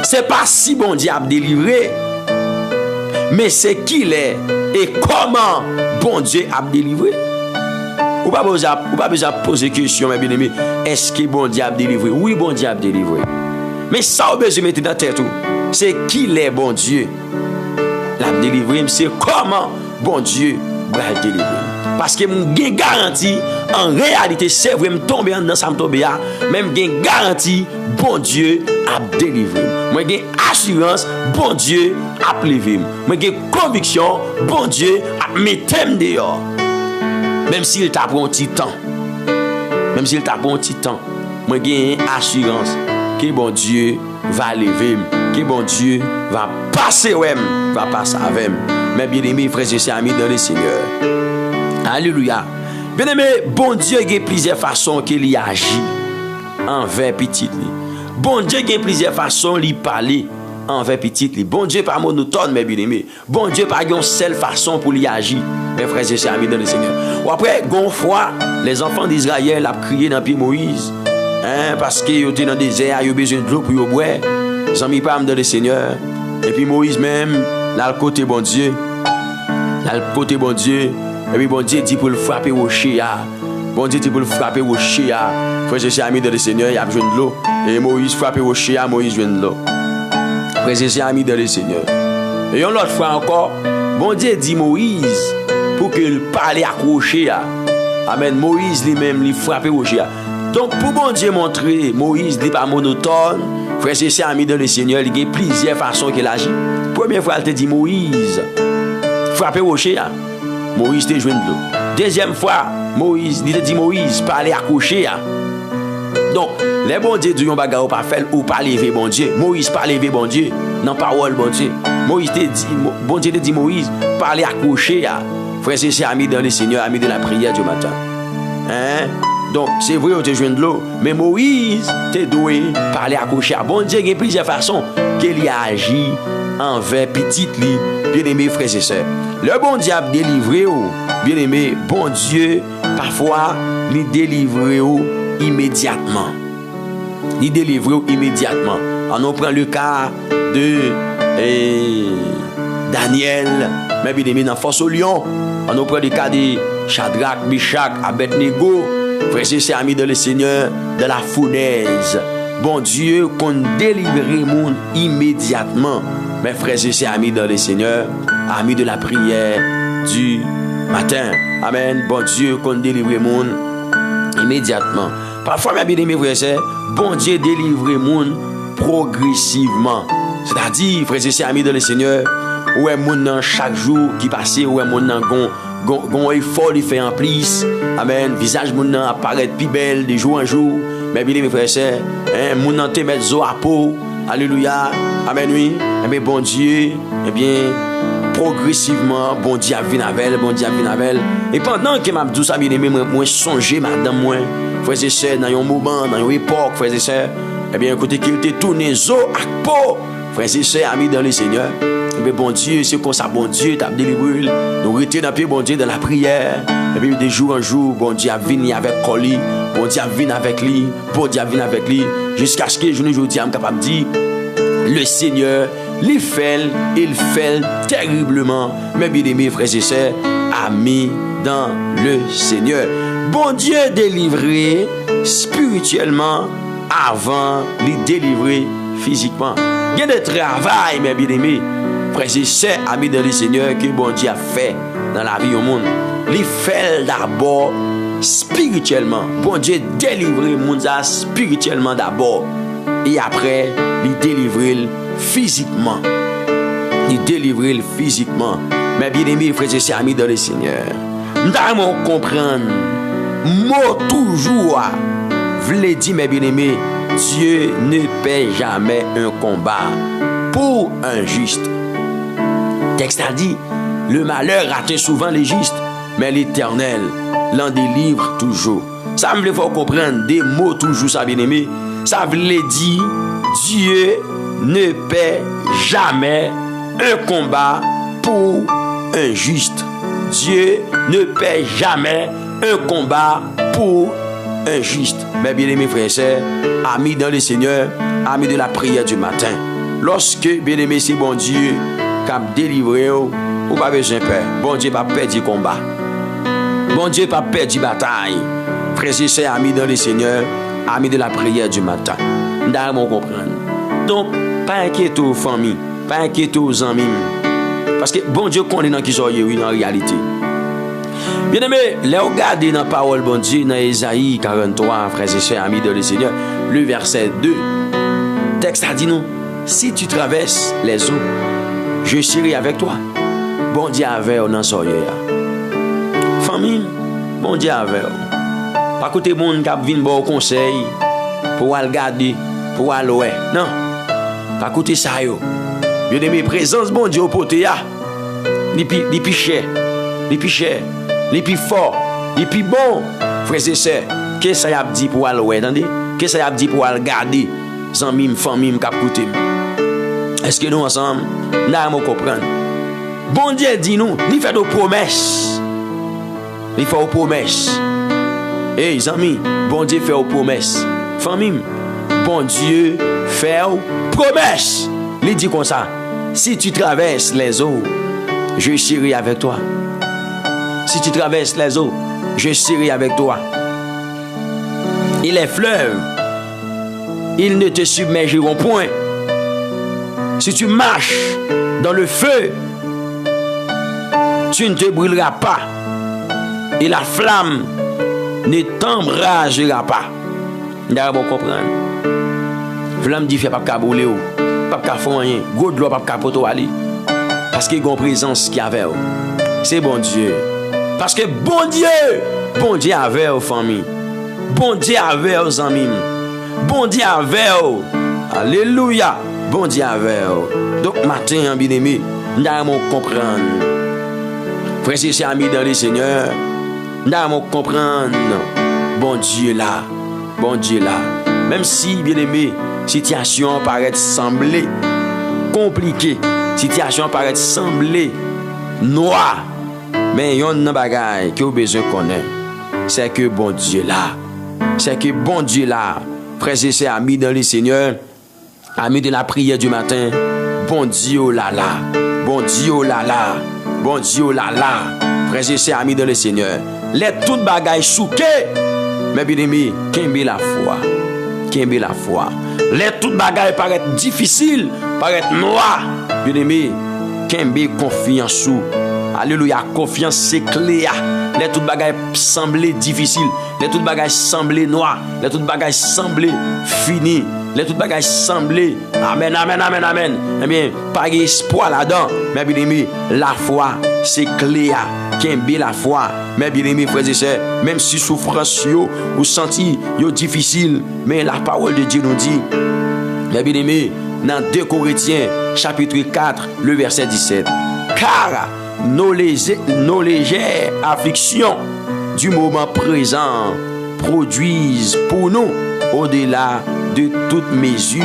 C'est pas si bon Dieu a délivré. Mais c'est qu'il est et comment bon Dieu a délivré. Ou pas besoin de poser question, mes bien-aimés. Est-ce que bon Dieu a délivré? Oui, bon Dieu a délivré. Mais ça, vous besoin de mettre dans la tête. C'est qu'il est bon Dieu. L'a délivré, c'est comment bon Dieu va délivrer. Parce que j'ai garantie, en réalité, c'est vrai, je tombe dans ça, même j'ai garantie, bon Dieu a délivré. Moi, j'ai assurance, bon Dieu a délivré. Moi, j'ai conviction, bon Dieu a mis thème dehors. Même s'il t'a pris un petit temps. Même s'il t'a pris un petit temps. Moi, j'ai assurance que bon Dieu va lever. Que bon Dieu va passer avec. Mais bien aimé, frères et sœurs, amis dans le Seigneur. Alléluia. Bien aimé, bon Dieu a plusieurs façons qu'il agit envers petit. Bon Dieu a plusieurs façons de parler envers petit. Bon Dieu pas monotone, mais bien aimé. Bon Dieu pas une seule façon pour lui agir. Mes frères et sœurs, amis dans le Seigneur. Ou après, gon fois, les enfants d'Israël ont crié dans le pied Moïse. Parce qu'ils étaient dans le désert, ils ont besoin de l'eau pour boire. Ils ont mis pas dans le Seigneur. Et puis Moïse même, là le côté bon Dieu. Là le côté bon Dieu. Et puis bon Dieu dit pour le frapper au chien. Bon Dieu dit pour le frapper au chien. Frères et sœurs, amis dans le Seigneur, il a besoin de l'eau. Et Moïse frappe au chien, Moïse besoin de l'eau. Frères et sœurs, amis dans le Seigneur. Et une autre fois encore, bon Dieu dit Moïse pour qu'il parle accroché. Amen. Moïse lui-même, il frappe au chien. Donc pour bon Dieu montrer, Moïse n'est pas monotone. Frères et sœurs, amis dans le Seigneur, il y a plusieurs façons qu'il agit. Première fois, il te dit Moïse frappe au chien. Moïse te joint de l'eau. Deuxième fois, Moïse, il te dit Moïse, parler accroché. Donc, les bon Dieu disent, on va pas faire ou pas lever bon Dieu. Moïse pas lever bon Dieu. Dans parole bon Dieu. Moïse te dit, bon Dieu te dit Moïse, parler accroché. Frères et sœurs, amis dans le Seigneur, amis de la prière du matin. Donc, c'est vrai, on te joint de l'eau. Mais Moïse te doué parler accroché. Bon Dieu, il y a plusieurs façons qu'il a agi envers petit lit. Bien-aimés frères et sœurs, le bon Dieu a délivré, bien-aimé, bon Dieu, parfois, il délivre immédiatement. Il délivre immédiatement. On prend le cas de Daniel, mais bien aimé dans force au lion. On prend le cas de Shadrach, Meshach, Abednego, frères et sœurs amis de le Seigneur, de la fournaise. Bon Dieu, qu'on délivre le monde immédiatement. Mes frères et sœurs amis dans le Seigneur, amis de la prière du matin. Amen. Bon Dieu, qu'on délivre le monde immédiatement. Parfois, mes bien-aimés frères et sœurs, bon Dieu délivre le monde progressivement. C'est-à-dire, frères et sœurs amis dans le Seigneur, où est monde chaque jour qui passe, où est monde gon effort il fait en plus. Amen. Visage moun apparaît plus belle de jour en jour. Mais bien mes frères et sœurs, moun te met zo à peau. Alléluia. Amen oui. Mais bon Dieu, eh bien progressivement bon Dieu vient avec, bon Dieu vient avec. Et pendant que m'a dit ça bien aimé moi songer madame moi, frères et sœurs dans un moment, dans une époque, frères et sœurs, eh bien écoutez qu'il était tourné zo à peau. Frères et sœurs amis dans le Seigneur. Mais bon Dieu, c'est comme ça, bon Dieu t'a délivré. Nous restons dans le bon Dieu dans la prière. Et puis de jour en jour, bon Dieu a venu avec colis, bon Dieu a venu avec lui, bon Dieu a venu avec lui, jusqu'à ce que je ne dis, capable de dire, le Seigneur, il fait terriblement. Mais bien aimés frères et sœurs, amis dans le Seigneur. Bon Dieu délivré spirituellement avant de délivrer physiquement. Il y a de travail, mes bien aimés. Frères et sœurs, amis de le Seigneur, que bon Dieu a fait dans la vie au monde. Il fait d'abord spirituellement. Bon Dieu délivre le monde spirituellement d'abord. Et après, il délivre physiquement. Il délivre physiquement. Mais bien aimés, frères et sœurs, amis de le Seigneur, nous devons comprendre, mot toujours, voulez dire, mes bien aimés, Dieu ne paie jamais un combat pour un juste. Le texte a dit, le malheur atteint souvent les justes, mais l'Éternel l'en délivre toujours. Ça me fait comprendre des mots toujours, ça bien aimé. Ça veut dire, Dieu ne paie jamais un combat pour un juste. Dieu ne paie jamais un combat pour un juste. Mais bien aimés frères et sœurs, amis dans le Seigneur, amis de la prière du matin, lorsque bien aimé c'est bon Dieu qui a délivré, ou pas besoin de peur. Bon Dieu pas perdu combat. Bon Dieu pas perdu bataille. Frères et sœurs, amis dans le Seigneur, amis de la prière du matin. Nous devons comprendre. Donc, pas inquiéter aux familles, pas inquiéter aux amis. Parce que bon Dieu connaît dans qui soyez, oui, en réalité. Bien aimé, les regardez dans la parole bon Dieu, dans Ésaïe 43, frères et sœurs, amis de le Seigneur, le verset 2. Le texte a dit nous, si tu traverses les eaux, je serai avec toi. Bon Dieu avec vous dans soyez. Famille, bon Dieu avec vous. Pas côté monde qui vient bon conseil pour aller regarder, pour aller ouais. Non. Pas côté ça yo. Bien aimé, présence bon Dieu au poté ya. Li pi cher, li pi cher, li pi fort, li pi bon. Frères et sœurs, qu'est-ce que ça a dit pour aller ouais, attendez? Qu'est-ce que ça a dit pour aller regarder zanmim, famille k'ap koute. Est-ce que nous ensemble, nous allons comprendre? Bon Dieu dit nous, il fait des promesses. Il fait des promesses. Hey, amis, bon Dieu fait des promesses. Famille, bon Dieu fait des promesses. Il dit comme ça, si tu traverses les eaux, je serai avec toi. Si tu traverses les eaux, je serai avec toi. Et les fleuves, ils ne te submergeront point. Si tu marches dans le feu, tu ne te brûleras pas. Et la flamme ne t'embrasera pas. Nous devons comprendre. Flamme dit, pas de brûler, pas de faire rien. Gros de l'eau, pas de poto aller. Parce qu'il y a une présence qui est avec vous. C'est bon Dieu. Parce que bon Dieu avec vous, famille. Bon Dieu avec vous, amis. Bon Dieu avec vous. Alléluia. Bon Dieu avec vous. Donc, matin, bien aimé, nous devons comprendre. Frères et sœurs, amis dans le Seigneur, nous devons comprendre. Bon Dieu là. Bon Dieu là. Même si, bien aimé, situation paraît sembler compliquée, situation paraît sembler noire, mais il y a un bagage que vous besoin de connaître. C'est que bon Dieu là. c'est que bon Dieu là, frères et sœurs, amis dans le Seigneur, amis de la prière du matin, bon Dieu oh là là, bon Dieu oh là là, bon Dieu oh là là, frères et sœurs, amis dans le Seigneur, les toutes bagailles souquées, mais bien aimé, qu'aimer la foi, qu'aimer la foi. Les toutes bagailles paraissent difficiles, paraissent noires, bien aimé, qu'aimer confiance sous. Alléluia, confiance c'est clair. Les toutes bagailles semblaient difficiles, les toutes bagailles semblaient noires, les toutes bagailles semblaient finies, les toutes bagailles semblaient amen, amen, amen, amen. Eh bien, pas d'espoir là-dedans, mais bien aimé, la foi c'est clair. Qu'aimer la foi, mais bien aimé frères et sœurs, même si souffrance yo ou senti yo difficile, mais la parole de Dieu nous dit, mais bien aimé, dans 2 Corinthiens chapitre 4 le verset 17, car nos légères afflictions du moment présent produisent pour nous au-delà de toute mesure.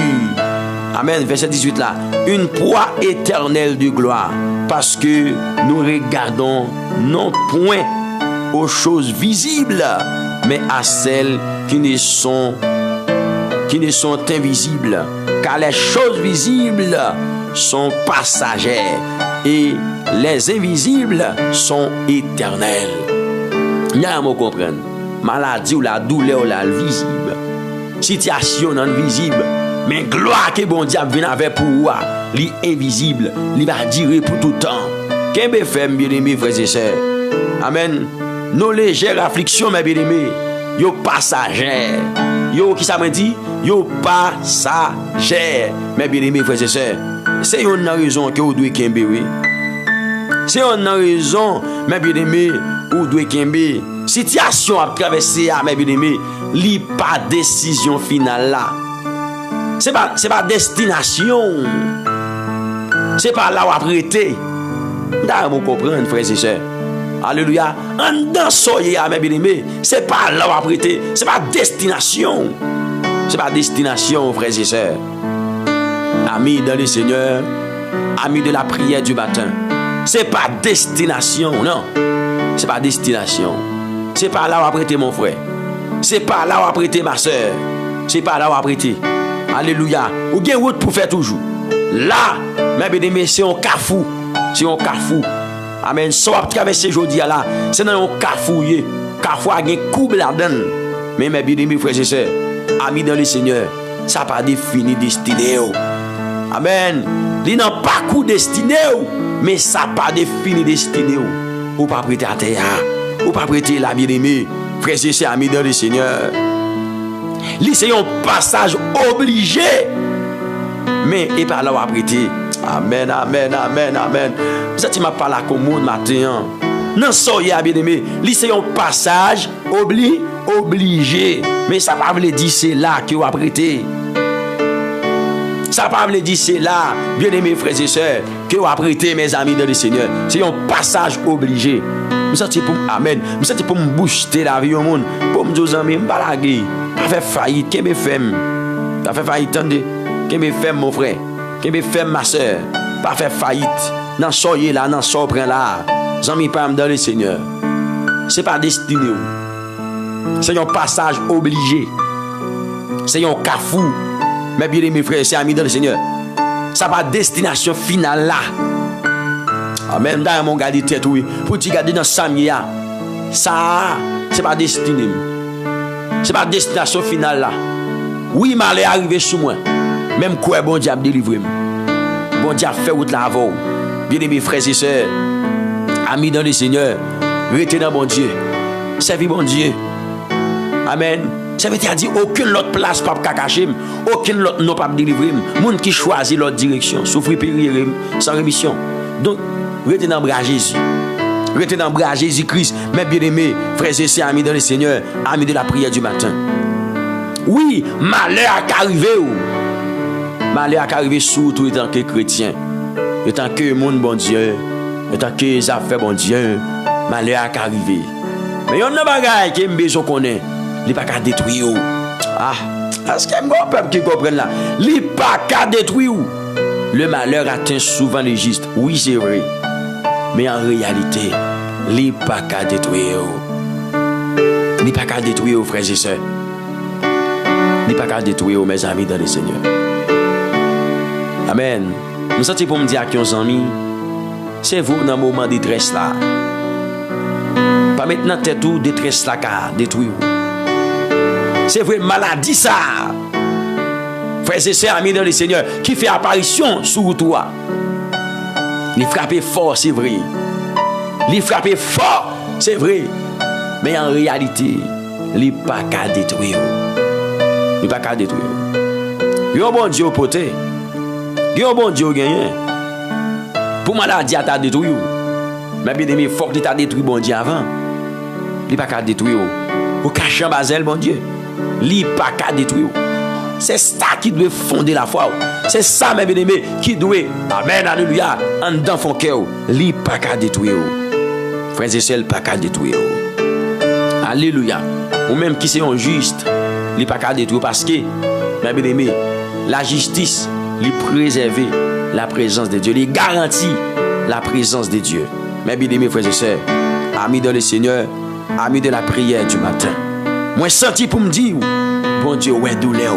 Amen. Verset 18 là. Une proie éternelle de gloire. Parce que nous regardons non point aux choses visibles, mais à celles qui ne sont invisibles. Car les choses visibles sont passagères et les invisibles sont éternels. Il y a un mot comprendre. Maladie ou la douleur ou la visible. Situation non visible. Mais gloire que bon Dieu vient avec pour vous, li invisible, li va durer pour tout le temps. Qu'est-ce que fait, bien aimé, frères et sœurs? Amen. Nos légères afflictions, mes bien aimés, yo passagères. Yo, qui ça me dit? Yo passagères. Mes bien aimés, frères et sœurs, c'est une raison que vous devez kembe, oui. C'est une raison, mes bien aimés, vous devez kembe. Situation à traverser, mes bien aimés, li pas décision finale là. C'est pas destination. C'est pas là où apprêter. Vous comprenez, frères et sœurs. Alléluia. En dans soyez, mes bien-aimés. C'est pas là où apprêter. C'est pas destination. C'est pas destination, frères et sœurs. Amis dans le Seigneur, amis de la prière du matin. C'est pas destination, non. C'est pas destination. C'est pas là où apprêter, mon frère. C'est pas là où apprêter, ma soeur. C'est pas là où apprêter. Alléluia. Ou bien route pour faire toujours. Là, mes bien-aimés, c'est un cafou. C'est un cafou. Amen. Ça va traverser aujourd'hui là. C'est dans un cafou. Cafou a un couple là-dedans. Mais mes bien-aimés, frères et sœurs, amis dans le Seigneur, ça n'a pas défini destiné. Amen. Il n'a pas coup destiné. Mais ça n'a pas défini destiné. Ou pas prêter à terre. Ou pas prêter la bien-aimée. Frères et sœurs, amis dans le Seigneur. C'est un passage obligé. Mais et par là où apprêter. Amen, amen, amen, amen. Vous êtes ma parole comme monde matin. Non, soyez bien aimé. C'est un passage obligé. Mais ça ne veut pas dire c'est là que vous apprêtez. Ça ne veut pas dire c'est là, bien aimés frères et sœurs, que vous apprêtez, mes amis dans le Seigneur. C'est un passage obligé. Vous êtes pour amen. Vous êtes pour me booster la vie au monde. Pour me dire, amis, je ne pas fait faillite. Qu'est-ce que je fais? Tu as fait faillite, attendez. Qu'est-ce que je fais, mon frère? Qu'est-ce que je fais, ma soeur? Pas fait faillite. Non, soyez là, non, soyez là. Amis, pas dans le Seigneur. Ce n'est pas destiné. C'est un passage obligé. C'est un cafou. Mais bien aimés frères, c'est amis dans le Seigneur. Ça pas destination finale là. Amen. Dans mon gars de tête, oui. Pour te garder dans Samia. Ça, c'est pas destiné. C'est pas destination finale là. Oui, mal est arrivé sur moi. Même quoi, bon Dieu a délivré. Bon Dieu a fait route là avant. Bien aimés frères et sœurs, amis dans le Seigneur, restez dans bon Dieu. Servez bon Dieu. Amen. Ça veut dire aucune autre place pas cacher, aucune autre non pas délivrer. Monde qui choisit l'autre direction, souffrir périr sans rémission. Donc, restez dans le bras Jésus. Restez dans le bras Jésus-Christ, mes bien-aimés, frères et sœurs, amis dans le Seigneur, amis de la prière du matin. Oui, malheur a arrivé. Malheur a arrivé surtout en tant que chrétien, en tant que monde bon Dieu, en tant que les affaires bon Dieu, malheur a arrivé. Mais il y a un bagage qui est besoin qu'on ait. Il n'est pas qu'à détruire. Ah, est-ce qu'il y a un peuple qui comprend là? Il n'est pas qu'à détruire. Le malheur atteint souvent les justes. Oui, c'est vrai. Mais en réalité, il n'est pas qu'à détruire. Il n'est pas qu'à détruire, frères et sœurs. il pas qu'à détruire mes amis dans le Seigneur. Amen. Je sens pour me dire à qui on amis, c'est vous dans le moment de détresse là. Pas maintenant tête ou détresse là qu'à détruire. C'est vrai maladie ça. Frères et sœurs, amis dans le Seigneur, qui fait apparition sur toi. Il frappe fort, c'est vrai. Il frappe fort, c'est vrai. Mais en réalité, il n'est pas qu'à détruire. Il n'est pas qu'à détruire. Il y a un bon Dieu au poté. Il y a un bon Dieu au gagné. Pour maladie, il t'a détruit. Mais bien aimé, il faut que tu t'as détruit bon Dieu avant. Il n'est pas qu'à détruire. Au cachet basel, bon Dieu. Il n'est pas qu'à détruire. C'est ça qui doit fonder la foi. C'est ça, mes bien-aimés, qui doit, amen, alléluia, en dans son cœur. Il n'est pas qu'à détruire. Frères et sœurs, pas qu'à détruire. Alléluia. Ou même qui c'est un juste, il n'est pas qu'à détruire parce que, mes bien-aimés, la justice, il préserve la présence de Dieu. Il garantit la présence de Dieu. Mes bien-aimés, frères et sœurs, amis dans le Seigneur, amis de la prière du matin. Moi, senti pour me dire, bon Dieu, ouais, douleur.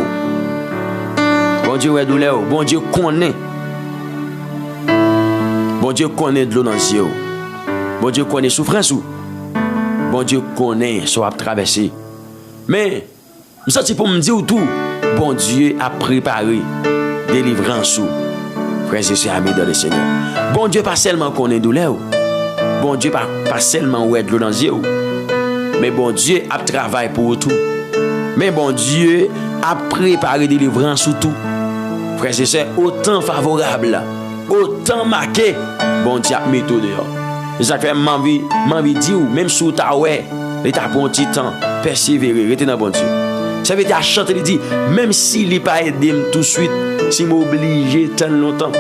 Bon Dieu, ouais, douleur. Bon Dieu, connaît. Bon Dieu, connaît de l'eau dans les yeux. Bon Dieu, connaît souffrance. Bon Dieu, connaît ce qu'on a traversé. Mais, je sens pour me dire tout, bon Dieu a préparé délivrance. Frères et sœurs, amis dans le Seigneur. Bon Dieu, pas seulement connaît douleur. Bon Dieu, pas seulement ouais, de l'eau dans les yeux. Mais bon Dieu a travaillé pour tout. Mais bon Dieu a préparé délivrance sur tout. Frères et sœurs, autant favorable, autant marqué, bon Dieu a mis tout dehors. C'est ça que m'envie dire, même si tu as ouais, tu as bon petit temps, persévérer, rester dans bon Dieu. Ça veut dire à chanter, il dit, même s'il n'est pas aidé tout de suite, s'il m'oblige tant longtemps.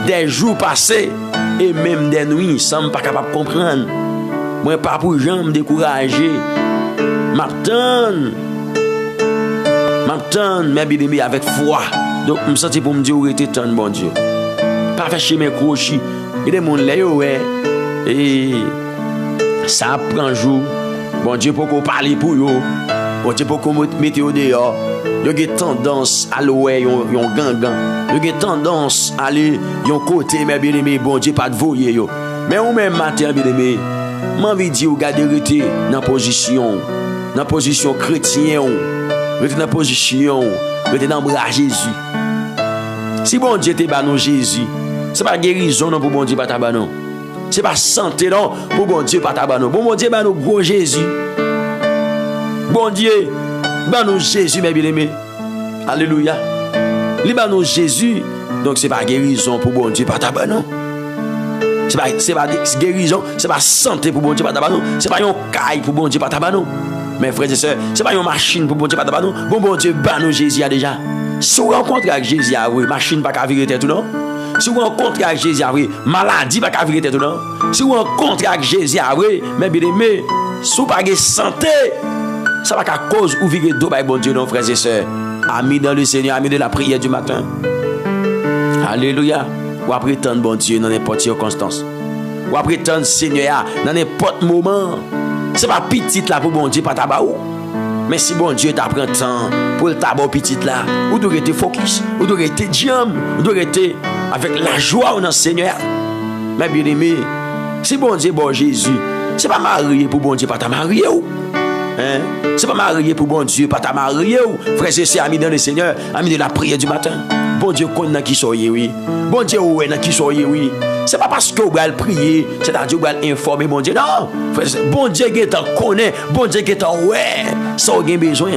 Des jours passés, et même des nuits, ça ne suis pas capable de comprendre. Moi, pas pour gens me décourager. M'attends, mes bien-aimés, avec foi. Donc, je me sens pour me dire où était tant bon Dieu. Pas faire chez mes crochis. Et des gens là, ouais. Et ça prend jour. Bon Dieu, pour qu'on parle pour eux. Bon Dieu, pour qu'on mette au dehors. Il y a tendance à l'oué, il y a gangan. Il y a tendance à aller, il y a côté, mes bien-aimés, bon Dieu, pas de voyer. Mais au même matin, bien-aimés, j'ai envie de dire, regardez, restez dans la position chrétienne, restez dans la position, restez dans le bras Jésus. Si bon Dieu t'es banon Jésus, ce n'est pas guérison non pour bon Dieu pas ta banon. Ce n'est pas santé non pour bon Dieu pas ta banon. Bon Dieu banon gros Jésus. Bon Dieu banon Jésus mes bien-aimés. Alléluia. Li banon Jésus, donc ce n'est pas guérison pour bon Dieu pas ta banon. C'est pas guérison, c'est pas santé pour bon Dieu pas ta banon. C'est pas une caille pour bon Dieu pas ta banon. Mes frères et sœurs, c'est pas une machine pour bon Dieu pas ta banon. Bon Dieu banon Jésus a déjà. Si vous rencontrez avec Jésus, machine pas qu'à virer tête ou non. Si vous rencontrez avec Jésus, maladie pas qu'à virer tête ou non. Si vous rencontrez avec Jésus, mais bien aimé, si vous n'avez pas de santé, ça va qu'à cause ou virer d'eau, bon Dieu, non, frères et sœurs. Amis dans le Seigneur, amis de la prière du matin. Alléluia. Ou après tant bon Dieu dans n'importe quelle circonstance. Ou après tant Seigneur dans n'importe moment. C'est pas petit là pour bon Dieu, pas tabaou. Mais si bon Dieu t'apprend temps pour le tabac petit là, ou doit rester focus, ou doit rester diam, ou doit rester avec la joie dans le Seigneur. Mais bien aimé, si bon Dieu bon Jésus, c'est pas marié pour bon Dieu pas ta marié ou. Hein? C'est pas marié pour bon Dieu pas ta marié ou. Frères et sœurs, amis dans le Seigneur, amis de la prière du matin. Bon Dieu connaît qui soyez oui. Bon Dieu ouais dans qui soyez oui. C'est pas parce que vous allez prier, c'est-à-dire que vous allez informer bon Dieu. Non, bon Dieu qui connaît, bon Dieu qui ouais, ça vous avez besoin.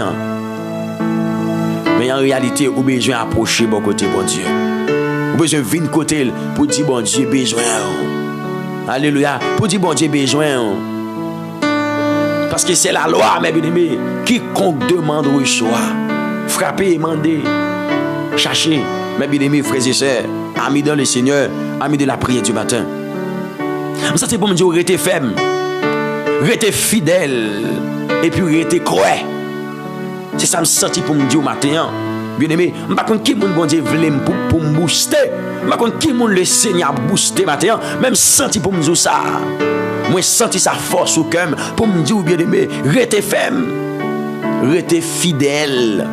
Mais en réalité, vous avez besoin d'approcher bon côté bon Dieu. Vous avez besoin de venir côté pour dire bon Dieu besoin. Alléluia, pour dire bon Dieu besoin. Parce que c'est la loi, mes bien-aimés, quiconque demande reçoit. Frapper, demander, chercher, mes bien-aimés, frères et sœurs, amis dans le Seigneur, amis de la prière du matin. Ça c'est pour me dire, restez ferme, restez fidèle, et puis restez croyant. C'est ça me senti pour me dire au matin. Bien-aimé, je ne sais pas qui bon Dieu voulait pour me booster. Je ne sais pas qui le Seigneur booster matin. Même senti pour me dire ça. Moi senti sa force au cœur pour me dire bien-aimé, restez ferme. rester fidèle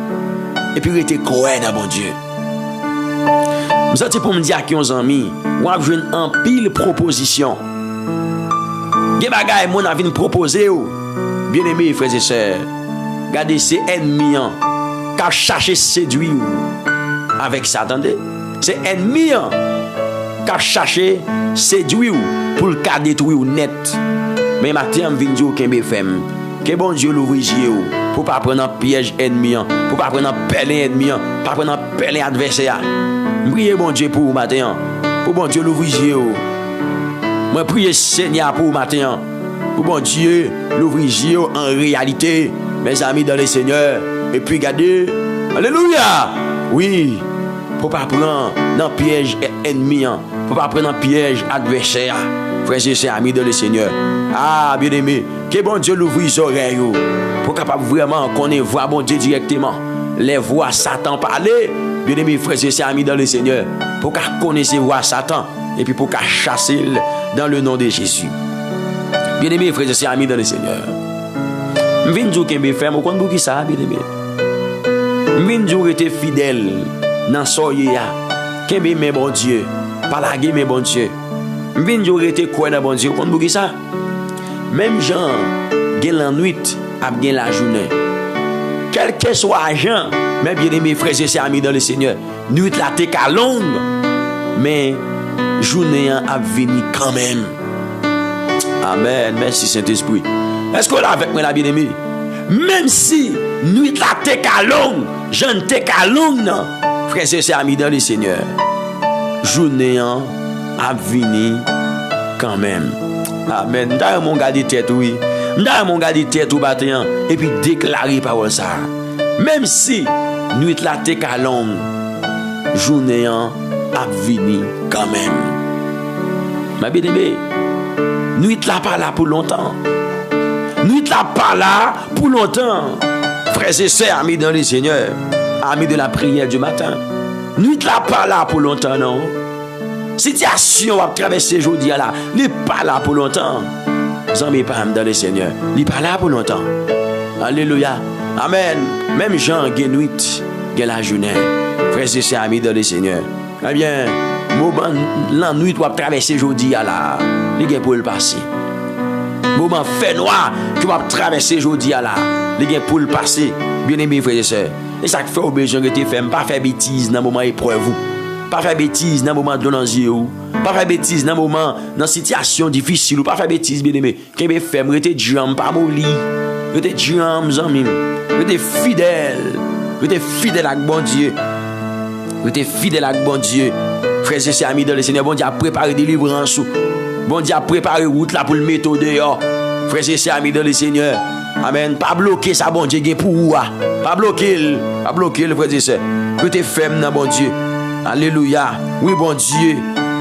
et puis rester croyant dans bon Dieu. Je sens pour me dire à nos amis, on a joué en pile proposition. Des bagages mon a vinn proposer bien aimé frères et sœurs. Regardez ces ennemis qui a cherché séduire avec ça, attendez. C'est ennemi qui a cherché séduire pour le cas détruire net. Mais maintenant, je viens dire que FM, que bon Dieu l'ouvre les yeux pour pas prendre un piège ennemi, pour pas prendre un pèlerin ennemi, pas prendre un pèlerin adversaire. Je prie bon Dieu pour vous matin, pour bon Dieu l'ouvre les yeux. Je prie Seigneur pour vous matin, pour bon Dieu l'ouvre les yeux en réalité, mes amis dans le Seigneur. Et puis regardez, alléluia, oui, pour pas prendre un piège ennemi, pour pas prendre un piège adversaire. Frères et sœurs, amis dans le Seigneur. Ah, bien aimé, que bon Dieu l'ouvre les oreilles pour capable vraiment qu'on voit bon Dieu directement. Les voix Satan parler. Bien aimé, frères et sœurs, amis dans le Seigneur, pour qu'on connaisse les voix Satan et puis pour qu'on chasse dans le nom de Jésus. Bien aimé, frères et sœurs, amis dans le Seigneur. Je viens de dire que je fais, je connais beaucoup ça, bien aimé. Je viens de dire que tu fidèle dans ce soya. Que je bon Dieu, pas la guerre, mais bon Dieu. Je viens de dire que tu crois dans bon Dieu, je connais beaucoup ça. Même gens, gagne la nuit, gagne la journée. Quel que soit l'argent, mais bien aimé, frères et sœurs, amis dans le Seigneur, nuit la t'es qu'à longue, mais journée a venu quand même. Amen. Merci Saint-Esprit. Est-ce qu'on est avec moi, la bien-aimée? Même si nuit la t'es qu'à longue, je ne t'ai qu'à longue, non. Frères et sœurs, amis dans le Seigneur, journée a venu quand même. Amen. D'ailleurs, mon gars de tête, oui. D'ailleurs, mon gars de tête, ou bâtiment, et puis déclarer par ça. Même si nuit la t'es qu'à longue, journée a venu quand même. Ma bien-aimée, nuit la pas là pour longtemps. Nuit la pas là pour longtemps. Frères et sœurs, amis dans le Seigneur, amis de la prière du matin. Nuit la pas là pour longtemps, non. Situation à traverser aujourd'hui là, n'est pas là pour longtemps. Amis pas dans le Seigneur, n'est pas là pour longtemps. Alléluia. Amen. Même Jean, qui nuit, qui la journée. Frères et sœurs, amis dans le Seigneur. Eh bien, moment la nuit tu vas traverser aujourd'hui là, il est pour le passer. Moment fait noir tu vas traverser aujourd'hui là, il est pour le passer. Bien aimé frères et sœurs. Et ça fait besoin que tu fais pas faire bêtise dans moment épreuve. Pas faire bêtise dans moment de l'anxiété. Pas faire bêtise dans moment dans situation difficile, pas faire bêtise bien aimé. Qui me fait rester jambe pas molli. Rester jambe amis. Rester fidèle avec bon Dieu. Rester fidèle avec bon Dieu. Frères et sœurs, amis dans le Seigneur, bon Dieu a préparé délivrance. Bon Dieu a préparé route là pour le mettre dehors. Frères et sœurs, amis dans le Seigneur. Amen. Pas bloquer ça, bon Dieu, pour vous. Pas bloquer, frères et sœurs. Restez ferme dans bon Dieu. Alléluia. Oui, bon Dieu.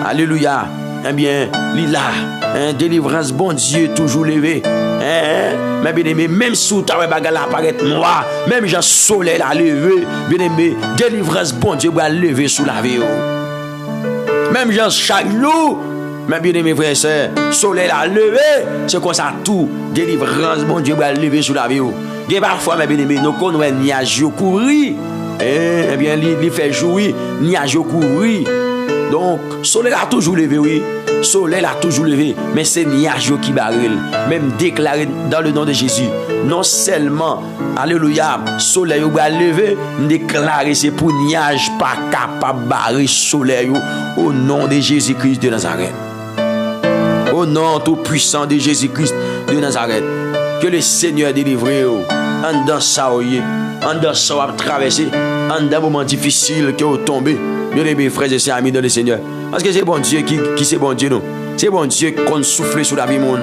Alléluia. Eh bien, lila, délivrance, bon Dieu, toujours levé. Mais bien aimé, même sous ta bagarre apparaît noir, même Jean soleil a levé, bien aimé, délivrance, bon Dieu, va lever sous la vie. Même Jean chaque jour, mais bien aimé frère et sœur, soleil a levé, c'est comme ça tout, délivrance, bon Dieu, va lever sous la vie. Et parfois, mes bien aimé, nous connaissons nuage courir, eh bien, il fait jouer, nuage courir. Donc, soleil a toujours levé, oui. Soleil a toujours levé, mais c'est nuage qui barille. Même déclaré dans le nom de Jésus. Non seulement, alléluia, soleil va lever, déclaré c'est pour nuage pas capable de barrer soleil au nom de Jésus-Christ de Nazareth. Au nom tout puissant de Jésus-Christ de Nazareth. Que le Seigneur délivre en dans ça, en dans ça à traverser, en dans moment difficile que vous tombez. Bien aimés frères et sœurs, amis dans le Seigneur. Parce que c'est bon Dieu qui c'est bon Dieu, non? C'est bon Dieu qu'on souffle sur la vie monde.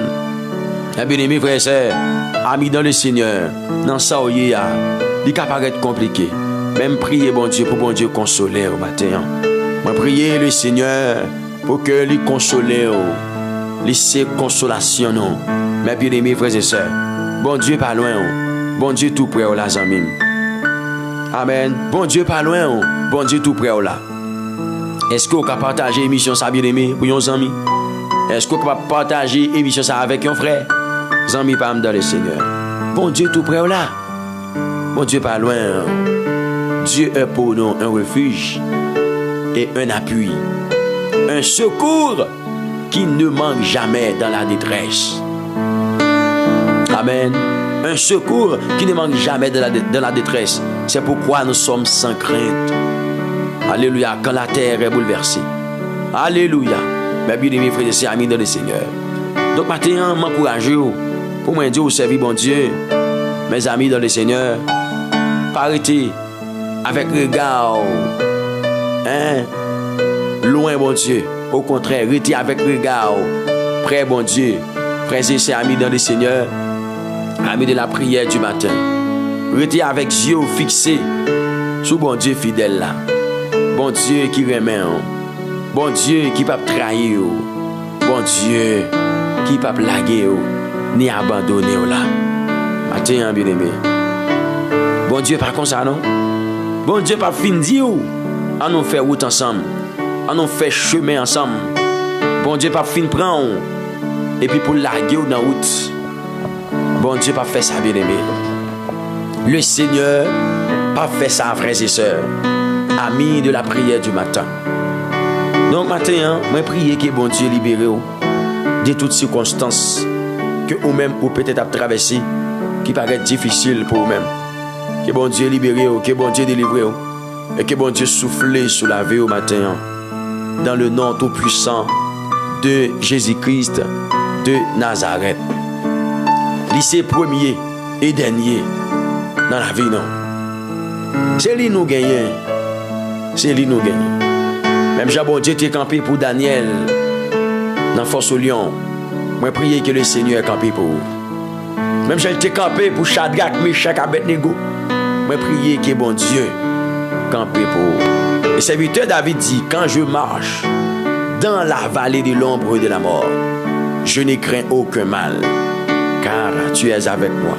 Bien aimés frères et sœurs, amis dans le Seigneur, dans ça, il peut paraître compliqué. Même prier bon Dieu pour bon Dieu consoler au matin. Moi prier le Seigneur pour que lui console, laisser consolation, non? Mais bien aimés frères et sœurs, bon Dieu pas loin, bon Dieu tout près là, amis. Amen. Bon Dieu pas loin, bon Dieu tout près là. Est-ce que vous pouvez partager l'émission ça bien aimé pour vos amis? Est-ce que vous pouvez partager l'émission ça avec un frère? Amis pas dans le Seigneur. Bon Dieu tout près là. Bon Dieu pas loin. Dieu est pour nous un refuge et un appui. Un secours qui ne manque jamais dans la détresse. Amen. Un secours qui ne manque jamais dans la détresse. C'est pourquoi nous sommes sans crainte. Alléluia. Quand la terre est bouleversée. Alléluia. Mes bien-aimés frères et sœurs, amis dans le Seigneur. Donc maintenant, m'encourage pour moi dire au servir bon Dieu. Mes amis dans le Seigneur. Pas arrêter avec regard. Loin bon Dieu. Au contraire, arrêter avec regard. Près bon Dieu. Frères et sœurs, amis dans le Seigneur. Amis de la prière du matin. Arrêter avec yeux fixés sur bon Dieu fidèle là. Bon Dieu qui remet. Bon Dieu qui ne peut pas trahir. Bon Dieu qui ne peut pas blaguer ni abandonner là. Matin, bien-aimé. Bon Dieu pas comme ça, non? Bon Dieu pas fin dire. On nous fait route ensemble. On nous fait chemin ensemble. Bon Dieu pas fin prendre. Et puis pour larguer dans la route. Bon Dieu pas fait ça, bien-aimé. Le Seigneur pas fait ça, frères et sœurs. Amis de la prière du matin. Donc matin, moi prier que bon Dieu libère de toutes circonstances que vous-même ou peut-être à traverser qui paraît difficile pour vous-même. Que bon Dieu libère, que bon Dieu délivre et que bon Dieu souffle sur la vie au matin. Dans le nom tout puissant de Jésus-Christ de Nazareth. Lycée premier et dernier dans la vie, non. C'est lui nous gagnons. C'est lui nous gagnons. Même Jean bon Dieu t'est campé pour Daniel dans Force au Lion. Moi prier que le Seigneur est campé pour vous. Même Jean t'est campé pour Shadrach, Meshach, Abednego. Moi prier que bon Dieu campé pour vous. Le serviteur David dit, quand je marche dans la vallée de l'ombre de la mort, je ne crains aucun mal, car tu es avec moi.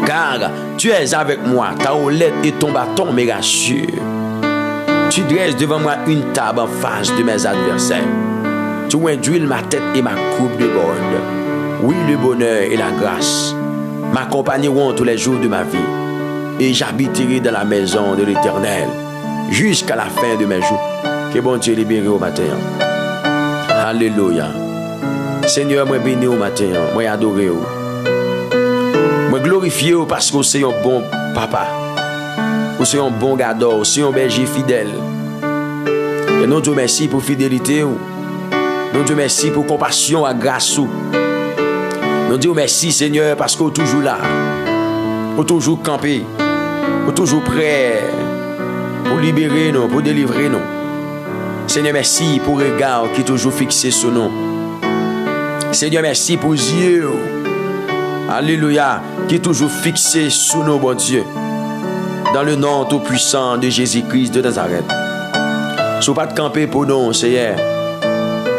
Car tu es avec moi, ta houlette et ton bâton me rassurent. Tu dresses devant moi une table en face de mes adversaires. Tu induis ma tête et ma coupe de bord. Oui, le bonheur et la grâce m'accompagneront tous les jours de ma vie. Et j'habiterai dans la maison de l'Éternel jusqu'à la fin de mes jours. Que bon Dieu libère au matin. Alléluia. Seigneur, moi bénis au matin. Moi adorer. Moi glorifier parce que c'est un bon papa. C'est un bon gardeur. C'est un berger fidèle. Et nous Dieu merci pour fidélité. Nous Dieu merci pour compassion et grâce. Nous Dieu merci Seigneur parce que vous êtes toujours là. Vous êtes toujours campé. Vous êtes toujours prêt pour libérer nous, pour délivrer nous. Seigneur merci pour le regard qui est toujours fixé sur nous. Seigneur merci pour les yeux. Alléluia. Qui est toujours fixé sur nous, bon Dieu. Dans le nom tout puissant de Jésus-Christ de Nazareth. Si vous pas de camper pour nous, Seigneur.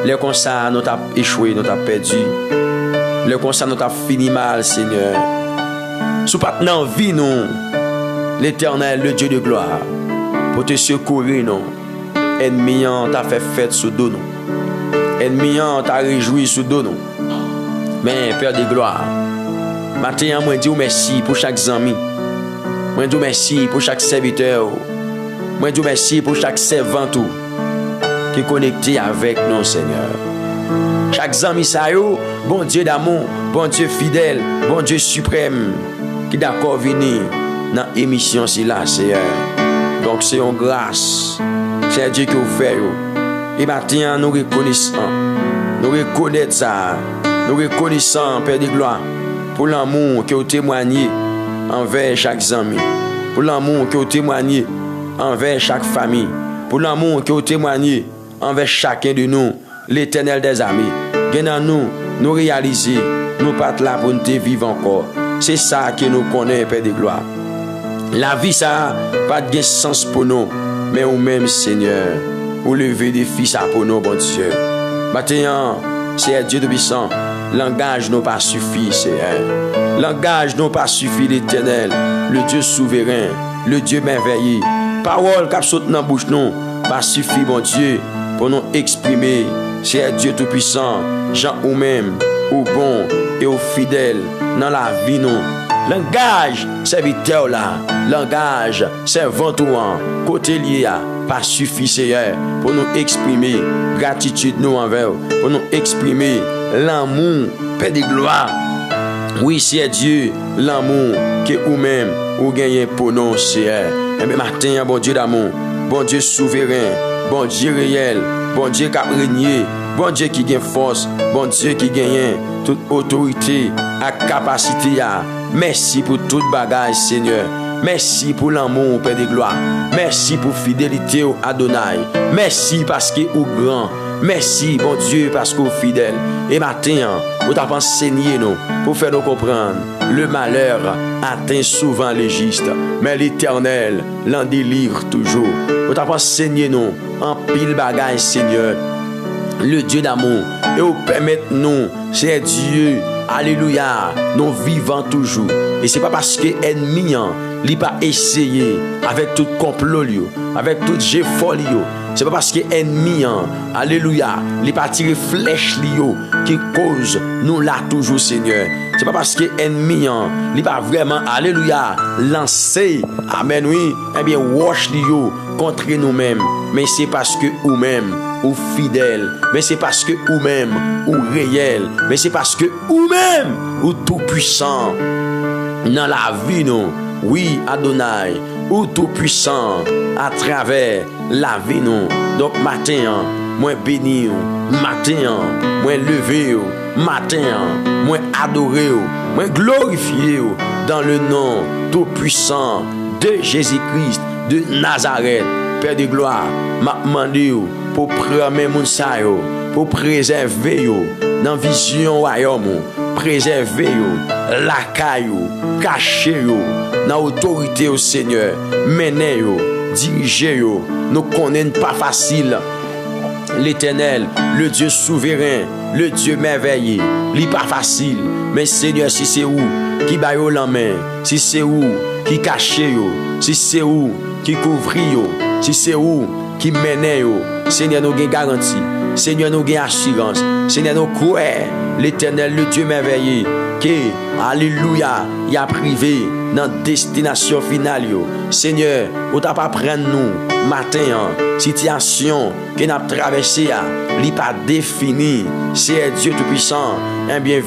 Les constats nous avons échoué, nous avons perdu. Les constats nous avons fini mal, Seigneur. Si vous pas de vie, nous, l'Éternel, le Dieu de gloire, pour te secourir, nous. Ennemi t'a fait fête sous dos, nous. Ennemi t'a réjoui sous dos, nous. Mais, Père de gloire, maintenant, moi, je dis merci pour chaque ami. Moi, je dis merci pour chaque serviteur. Moi, je dis merci pour chaque servante qui est connecté avec nous, Seigneur. Chaque ami, ça y est, bon Dieu d'amour, bon Dieu fidèle, bon Dieu suprême, qui est d'accord venir dans l'émission, là, Seigneur. Donc, c'est une grâce. C'est Dieu qui vous fait. Et maintenant, nous reconnaissons. Nous reconnaissons ça. Nous reconnaissons, Père de gloire, pour l'amour que vous témoignez envers chaque ami. Pour l'amour que vous témoignez envers chaque famille. Pour l'amour que vous témoignez envers chacun de nous, l'Éternel des amis. Gagnons nous réaliser, nous pas là pour nous vivre encore. C'est ça que nous connaissons, Père de gloire. La vie, ça pas de sens pour nous, mais au même Seigneur, vous levez des fils pour nous, bon Dieu. Maintenant, c'est Dieu de puissant. Langage n'a pas suffi, Seigneur. Langage n'a pas suffi, l'Éternel, le Dieu souverain, le Dieu merveilleux. Parole qui saute dans la bouche, non, pas suffi, bon Dieu, pour nous exprimer. C'est Dieu tout-puissant, Jean ou même, au bon et au fidèle, dans la vie, non. langage serviteur là, langage servant ou côté lié pas suffit Seigneur pour nous exprimer gratitude nous envers, pour nous exprimer l'amour Père de gloire. Oui, c'est Dieu, l'amour que vous-même vous gagnez pour nous, Seigneur. Et bien matin, bon Dieu d'amour, bon Dieu souverain, bon Dieu réel, bon Dieu qui a régné, bon Dieu qui gagne force, bon Dieu qui gagne toute autorité et capacité. Merci pour toute bagage, Seigneur. Merci pour l'amour, Père de gloire. Merci pour fidélité au Adonai. Merci parce que vous grand. Merci, bon Dieu, parce que vous fidèle. Et matin, vous t'avez enseigné nous pour faire nous comprendre. Le malheur atteint souvent les justes, mais l'Éternel l'en délivre toujours. Vous t'avez enseigné nous en pile bagage, Seigneur. Le Dieu d'amour. Et vous permettez nous, c'est Dieu, alléluia, nous vivons toujours. Et c'est pas parce que l'ennemi n'a pas essayé avec tout complot, avec tout jeu folie. C'est pas parce que l'ennemi, alléluia, il pas tiré flèche qui cause nous là toujours, Seigneur. C'est pas parce que l'ennemi, il pas vraiment, alléluia, lancé, amen, oui, eh bien, wash contre nous-mêmes. Mais c'est parce que nous-mêmes, ou fidèle, mais c'est parce que nous-mêmes, ou réel, mais c'est parce que nous-mêmes, ou tout puissant dans la vie, nous, oui, Adonai, ou tout puissant à travers la vie, nous. Donc, matin, moi béni, matin, moi levé, matin, moi adoré, moi glorifié dans le nom tout puissant de Jésus-Christ de Nazareth. Père de gloire, m'a demandé pour prendre mon sayo, pour préserver dans vision royaume, préserver la caillou, cacher dans autorité au Seigneur, mener diriger nous connaissons pas facile. L'Éternel, le Dieu souverain, le Dieu merveilleux, il pas facile. Mais Seigneur, si c'est où qui baille la main, si c'est où qui cache, si c'est où qui couvre, si c'est où qui mène, Seigneur, nous avons garantie, Seigneur, nous avons assurance, Seigneur, nous croyons l'Éternel, le Dieu merveilleux, qui, alléluia, il a privé dans destination finale. Seigneur, vous n'avez pas prendre nous matin, situation que nous avons traversée, il n'est pas défini, c'est Dieu Tout-Puissant, un bien,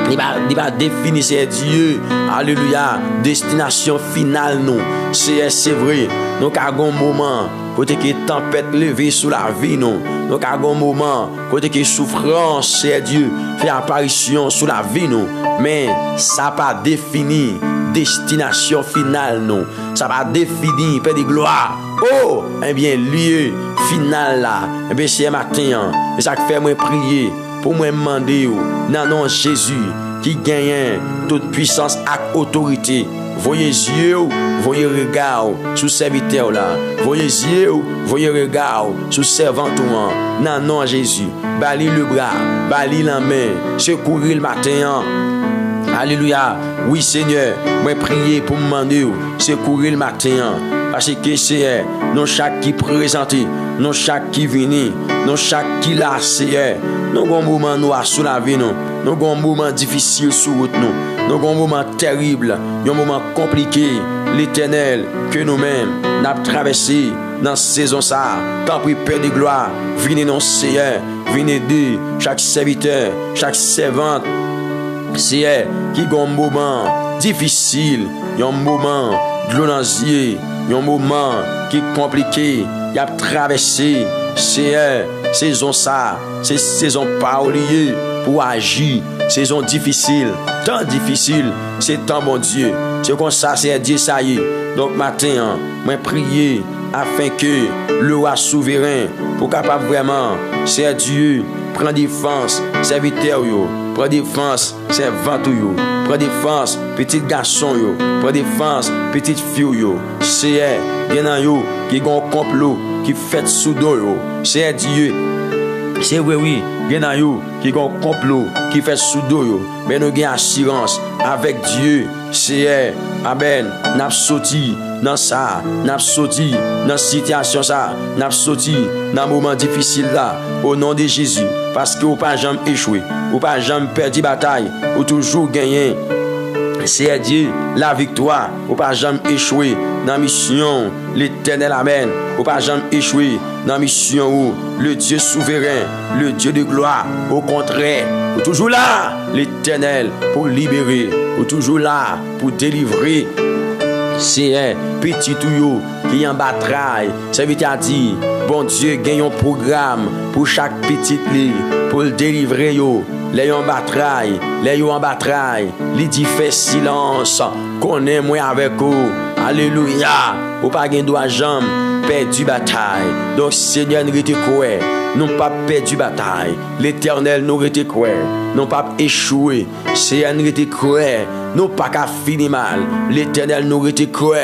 il va définir c'est Dieu, alléluia, destination finale nous, c'est vrai, nous avons un moment, côté que tempête levée sous la vie nous avons un moment, côté que souffrance, c'est Dieu, fait apparition sous la vie nous, mais ça pas défini destination finale nous, ça va définir Père de gloire, oh, eh bien lieu final là, eh bien c'est matin, et ça fait moi prier, pour moi demander, dans nom Jésus, qui gagne toute puissance et autorité, voyez yeux, voyez regard sous serviteur là, voyez yeux, voyez regard sous servant tout, dans nom Jésus, bali le bras, bali la main, secourir le matin. Alléluia. Oui, Seigneur, moi prier pour me demander, secourir le matin. Parce que c'est nous chaque qui présenté, nous chaque qui vient, nous chaque qui là, Seigneur. Nous avons un moment noir sous la vie, nous avons un moment difficile sur route, nous avons un moment terrible, un moment compliqué. L'Éternel que nous-mêmes nous traversé dans cette saison ça. Tant pis, Père de gloire, venez nous, Seigneur, venez aider chaque serviteur, chaque servante. C'est qui a un moment difficile, un moment glonasier, un moment qui est compliqué, il a traversé. C'est saison ça, c'est saison pas oubliée pour agir, saison difficile, tant difficile, c'est tant bon Dieu. C'est comme ça, c'est Dieu ça y est. Donc matin, moi prier afin que le roi souverain pour capable vraiment, c'est Dieu prend défense, serviteur yo, prend défense, servant yo, prend défense, petit garçon yo, prend défense, petite fille yo. C'est bien yo qui gon complot qui fait sous dos yo. C'est Dieu. C'est vrai oui, bien yo qui gon complot qui fait sous dos yo. Mais nous gain assurance avec Dieu. C'est amen, n'a sorti dans ça, n'a sorti dans situation ça, n'a sorti dans moment difficile là au nom de Jésus parce que ou pas jamais échoué, ou pas jamais perdu bataille, ou toujours gagné C'est Dieu, la victoire, ou pas jamais échouer dans mission, l'Éternel, amen, ou pas jamais échouer dans mission, le Dieu souverain, le Dieu de gloire, au contraire, ou toujours là, l'Éternel, pour libérer, ou toujours là, pour délivrer. C'est un petit tuyau qui est en bataille. Ça veut dire, bon Dieu gagne un programme pour chaque petite lit, pour le délivrer. Les en bataille, il dit fait silence, qu'on est moi avec vous. Alléluia, ou pas gagne droit jambe, perdu bataille. Donc Seigneur nous était quoi? Non pas perdu bataille. L'Éternel nous était quoi? Non pas échoué. Seigneur nous était quoi? Non pas qu'à finir mal. L'Éternel nous était quoi?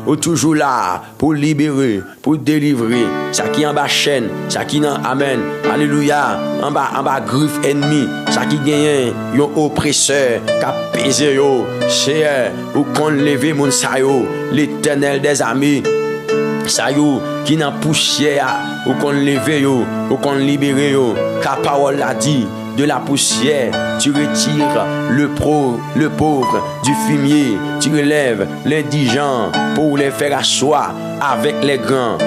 Ou toujours là pour libérer, pour délivrer. Ça qui en bas chaîne, ça qui en amen. Alléluia. En bas griffe ennemi, ça qui gagne yon oppresseur qui a pesé yo. C'est ou qu'on lever mon sayo. L'Éternel des amis. Ça yo qui n'a poussière ou qu'on leve yo ou qu'on libère yo. Car parole l'a dit, de la poussière tu retires le pauvre du fumier, tu relèves l'indigent pour les faire asseoir avec les grands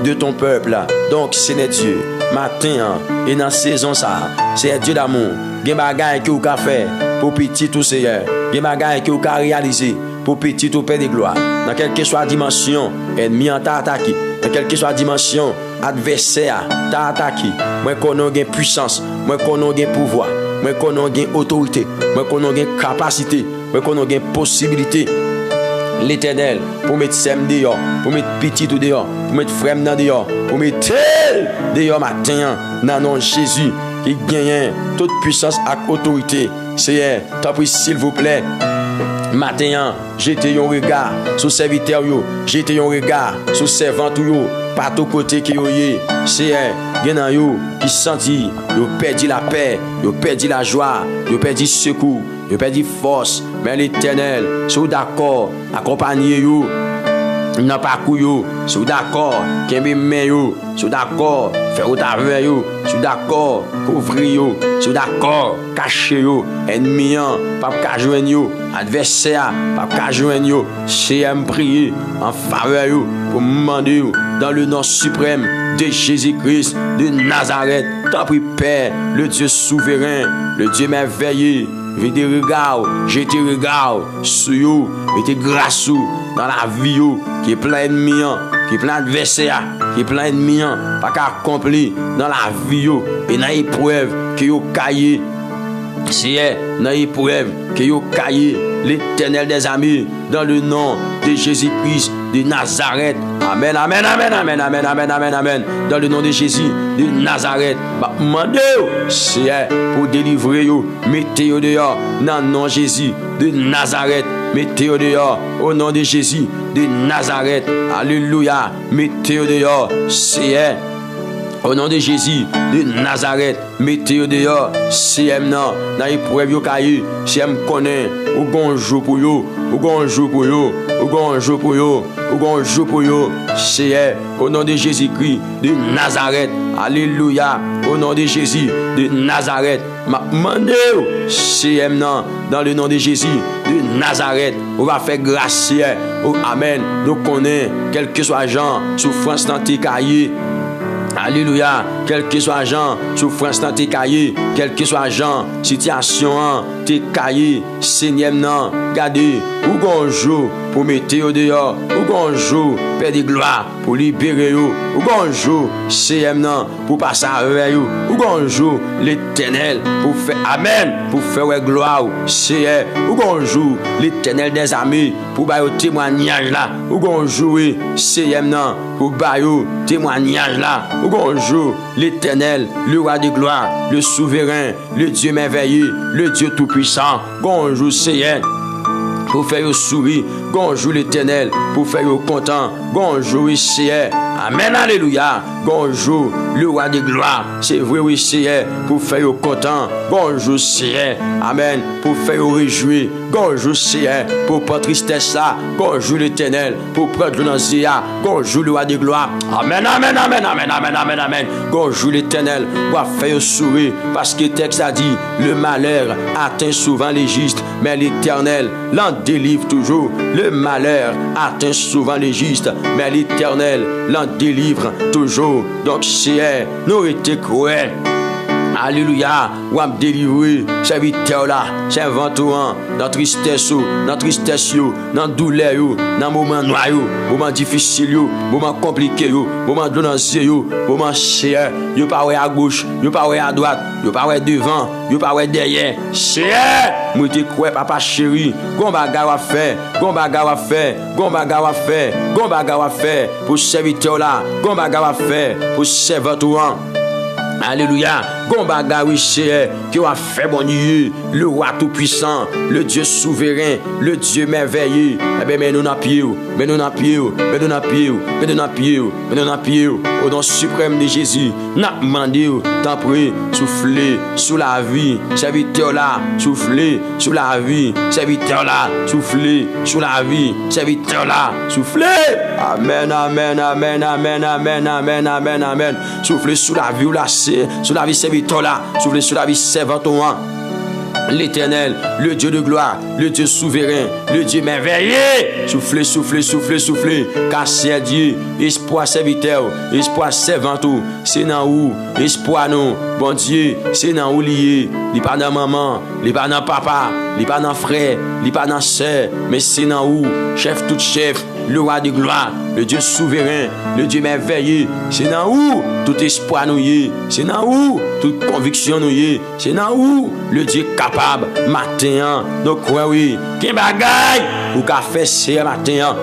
de ton peuple. Donc c'est Dieu matin et dans saison ça, c'est Dieu d'amour. Gen bagay qui ou ka faire pour petit tout Seigneur, gen bagay qui ou ka réaliser pour petit ou Père de gloire. Dans quelle que soit la dimension, ennemi t'a attaqué. Dans quelle que soit la dimension, adversaire t'a attaqué. Moi qu'on a puissance, moi qu'on a pouvoir, moi qu'on a autorité, moi qu'on a capacité, moi qu'on a possibilité. L'Éternel pour mettre sem dehors, pour mettre petit ou dehors, pour mettre frère dans dehors, pour mettre tel dehors matin dans nom de Jésus qui gagne toute puissance et autorité. Seigneur, t'en prie s'il vous plaît. Matin, jetez un regard sur serviteur yo, jetez un regard sur servant yo, par tout côté qui yo yé. C'est un yo qui senti yo perdu la paix, yo perdu la joie, yo perdu secours, yo perdu force. Mais l'Éternel, si d'accord, accompagnez yo. N'a pas couillou, si d'accord, qui me met yo, si d'accord, faire au avec yo, si d'accord, couvrir yo, si d'accord, cacher yo, ennemi pas ka joindre yo, adversaire pas ka joindre yo, c'est prier en faveur yo pour demander yo dans le nom suprême de Jésus-Christ de Nazareth. T'en prie Père, le Dieu souverain, le Dieu merveilleux. Mettez regard, jetez regard sur vous, mettez grâce dans la vie qui est plein d'ennemis, qui est plein d'adversaires, qui est plein d'ennemis, pas qu'à accomplir dans la vie et dans l'épreuve qui est caillé. C'est dans l'épreuve qui est caillé l'Éternel des amis dans le nom de Jésus-Christ de Nazareth. Amen, amen, amen, amen, amen, amen, amen, amen. Dans le nom de Jésus de Nazareth. Mandez-vous, c'est pour délivrer vous. Mettez-vous dehors dans le nom de Jésus de Nazareth. Mettez-vous dehors au nom de Jésus de Nazareth. Alléluia. Mettez-vous dehors, c'est au nom de Jésus de Nazareth. Mettez-vous dehors, c'est non. Dans l'épreuve yo caillé, c'est connaît ou gon jour pour yo, ou gon jour pour yo, ou gon jour pour yo, ou gon jour pour yo. C'est au nom de Jésus-Christ de Nazareth. Alléluia. Au nom de Jésus de Nazareth. Mandez c'est non dans le nom de Jésus de Nazareth. On va faire grâce. Amen. Donc on est quel que soit genre souffrance dans tes cahiers. Alléluia. Quel que soit genre souffrance dans tes cahiers, quel que soit genre situation tes cahiers, Seigneur non, gardez ou gonjou pour mettre au dehors, ou gonjou Père de gloire pour libérer ou gonjou Seigneur non pour passer avec vous, ou gonjou l'Éternel pour faire amen, pour faire gloire Seigneur, ou gonjou l'Éternel des amis pour bailler témoignage là, ou gonjou Seigneur non pour bailler témoignage là, ou gonjou l'Éternel, le roi de gloire, le souverain, le Dieu merveilleux, le Dieu tout-puissant. Gonjou Seigneur, pour faire sourire. Gonjou l'Éternel pour faire content. Gonjou Seigneur. Amen, alléluia. Gonjou le roi de gloire. C'est vrai, oui, Seigneur, pour faire content. Gonjou Seigneur. Amen. Pour faire réjouir. Gonjou Seigneur pour pas tristesse ça. Gonjou l'Éternel pour prendre l'ansia. Gonjou le roi de gloire. Amen, amen, amen, amen, amen, amen, amen. Gonjou l'Éternel pour faire sourire. Parce que le texte a dit, le malheur atteint souvent les justes, mais l'Éternel l'en délivre toujours. Le malheur atteint souvent les justes, mais l'Éternel l'en délivre toujours. Donc, Seigneur, nous étions cruels. Alléluia, ou à me délivrer, serviteur là, servanteur, dans tristesse, dans douleur, dans moment noir, moment difficile, moment compliqué, moment donancier, moment cher, yo pas à gauche, yo pas à droite, yo pas devant, yo pas derrière. Cher, moi te crois papa chéri, gon bagarre à faire, gon bagarre à faire, gon bagarre à faire, gon bagarre à faire pour serviteur là, gon bagarre à faire pour servanteur. Alléluia. Gombaga oui cher, qui a fait bon Dieu, le roi tout puissant, le Dieu souverain, le Dieu merveilleux. Eh bien, mais nous n'en pied, mais nous n'en pied, mais nous n'en pied, mais nous n'en pied, mais nous n'en pied. Au nom suprême de Jésus, n'a demandé, t'en prie, souffler sous la vie, serviteur là, souffler sous la vie, serviteur là, souffler sous la vie, serviteur là, souffler. Amen, amen, amen, amen, amen, amen, amen, amen. Souffler sous la vie ou la sous la vie serviteur là, souffler sous la vie servanteur. L'Éternel, le Dieu de gloire, le Dieu souverain, le Dieu merveilleux. Soufflez, soufflez, soufflez, soufflez. Car c'est Dieu, espoir serviteur, espoir servantou. C'est dans où, espoir nous. Bon Dieu, c'est dans où lié. Il pas dans maman, il pas dans papa, il pas dans frère, il pas dans sœur. Mais c'est dans où, chef tout chef, le roi de gloire, le Dieu souverain, le Dieu merveilleux. C'est dans où tout espoir nous y est. C'est dans où toute conviction nous y est. C'est dans où le Dieu capable matin. Donc oui, quel bagaille ou qu'a fait ce matin.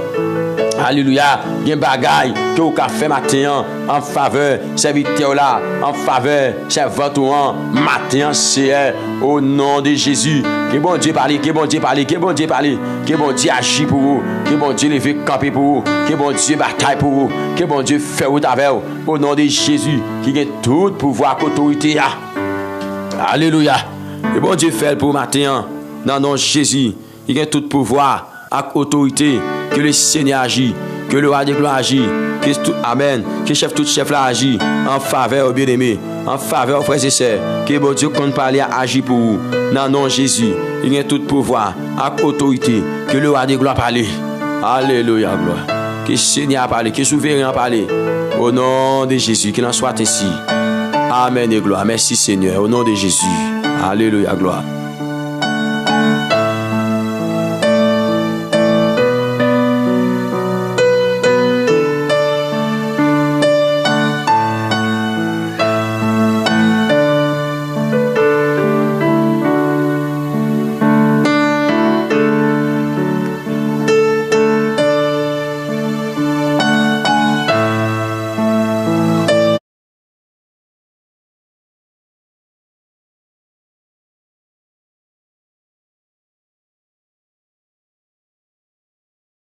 Alléluia, bien bagaille que vous avez fait matin en faveur serviteur là, en faveur servanteur matin c'est au nom de Jésus. Que bon Dieu parle, que bon Dieu parle, que bon Dieu parle, que bon Dieu agit pour vous, que bon Dieu lever camper pour vous, que bon Dieu bataille pour vous, que bon Dieu fait au travers au nom de Jésus qui a tout pouvoir autorité. Alléluia. Que bon Dieu fait pour matin dans le nom de Jésus qui a tout pouvoir avec autorité. Que le Seigneur agit, que le roi de gloire agit, que tout, amen, que chef tout chef là agit en faveur aux bien-aimés, en faveur aux frères et sœurs, que bon Dieu compte parler à agir pour vous. Dans le nom de Jésus, il y a tout pouvoir, avec autorité, que le roi de gloire parle. Alléluia, gloire. Que le Seigneur parle, que le souverain parle. Au nom de Jésus, qu'il en soit ainsi. Amen et gloire. Merci Seigneur, au nom de Jésus. Alléluia, gloire.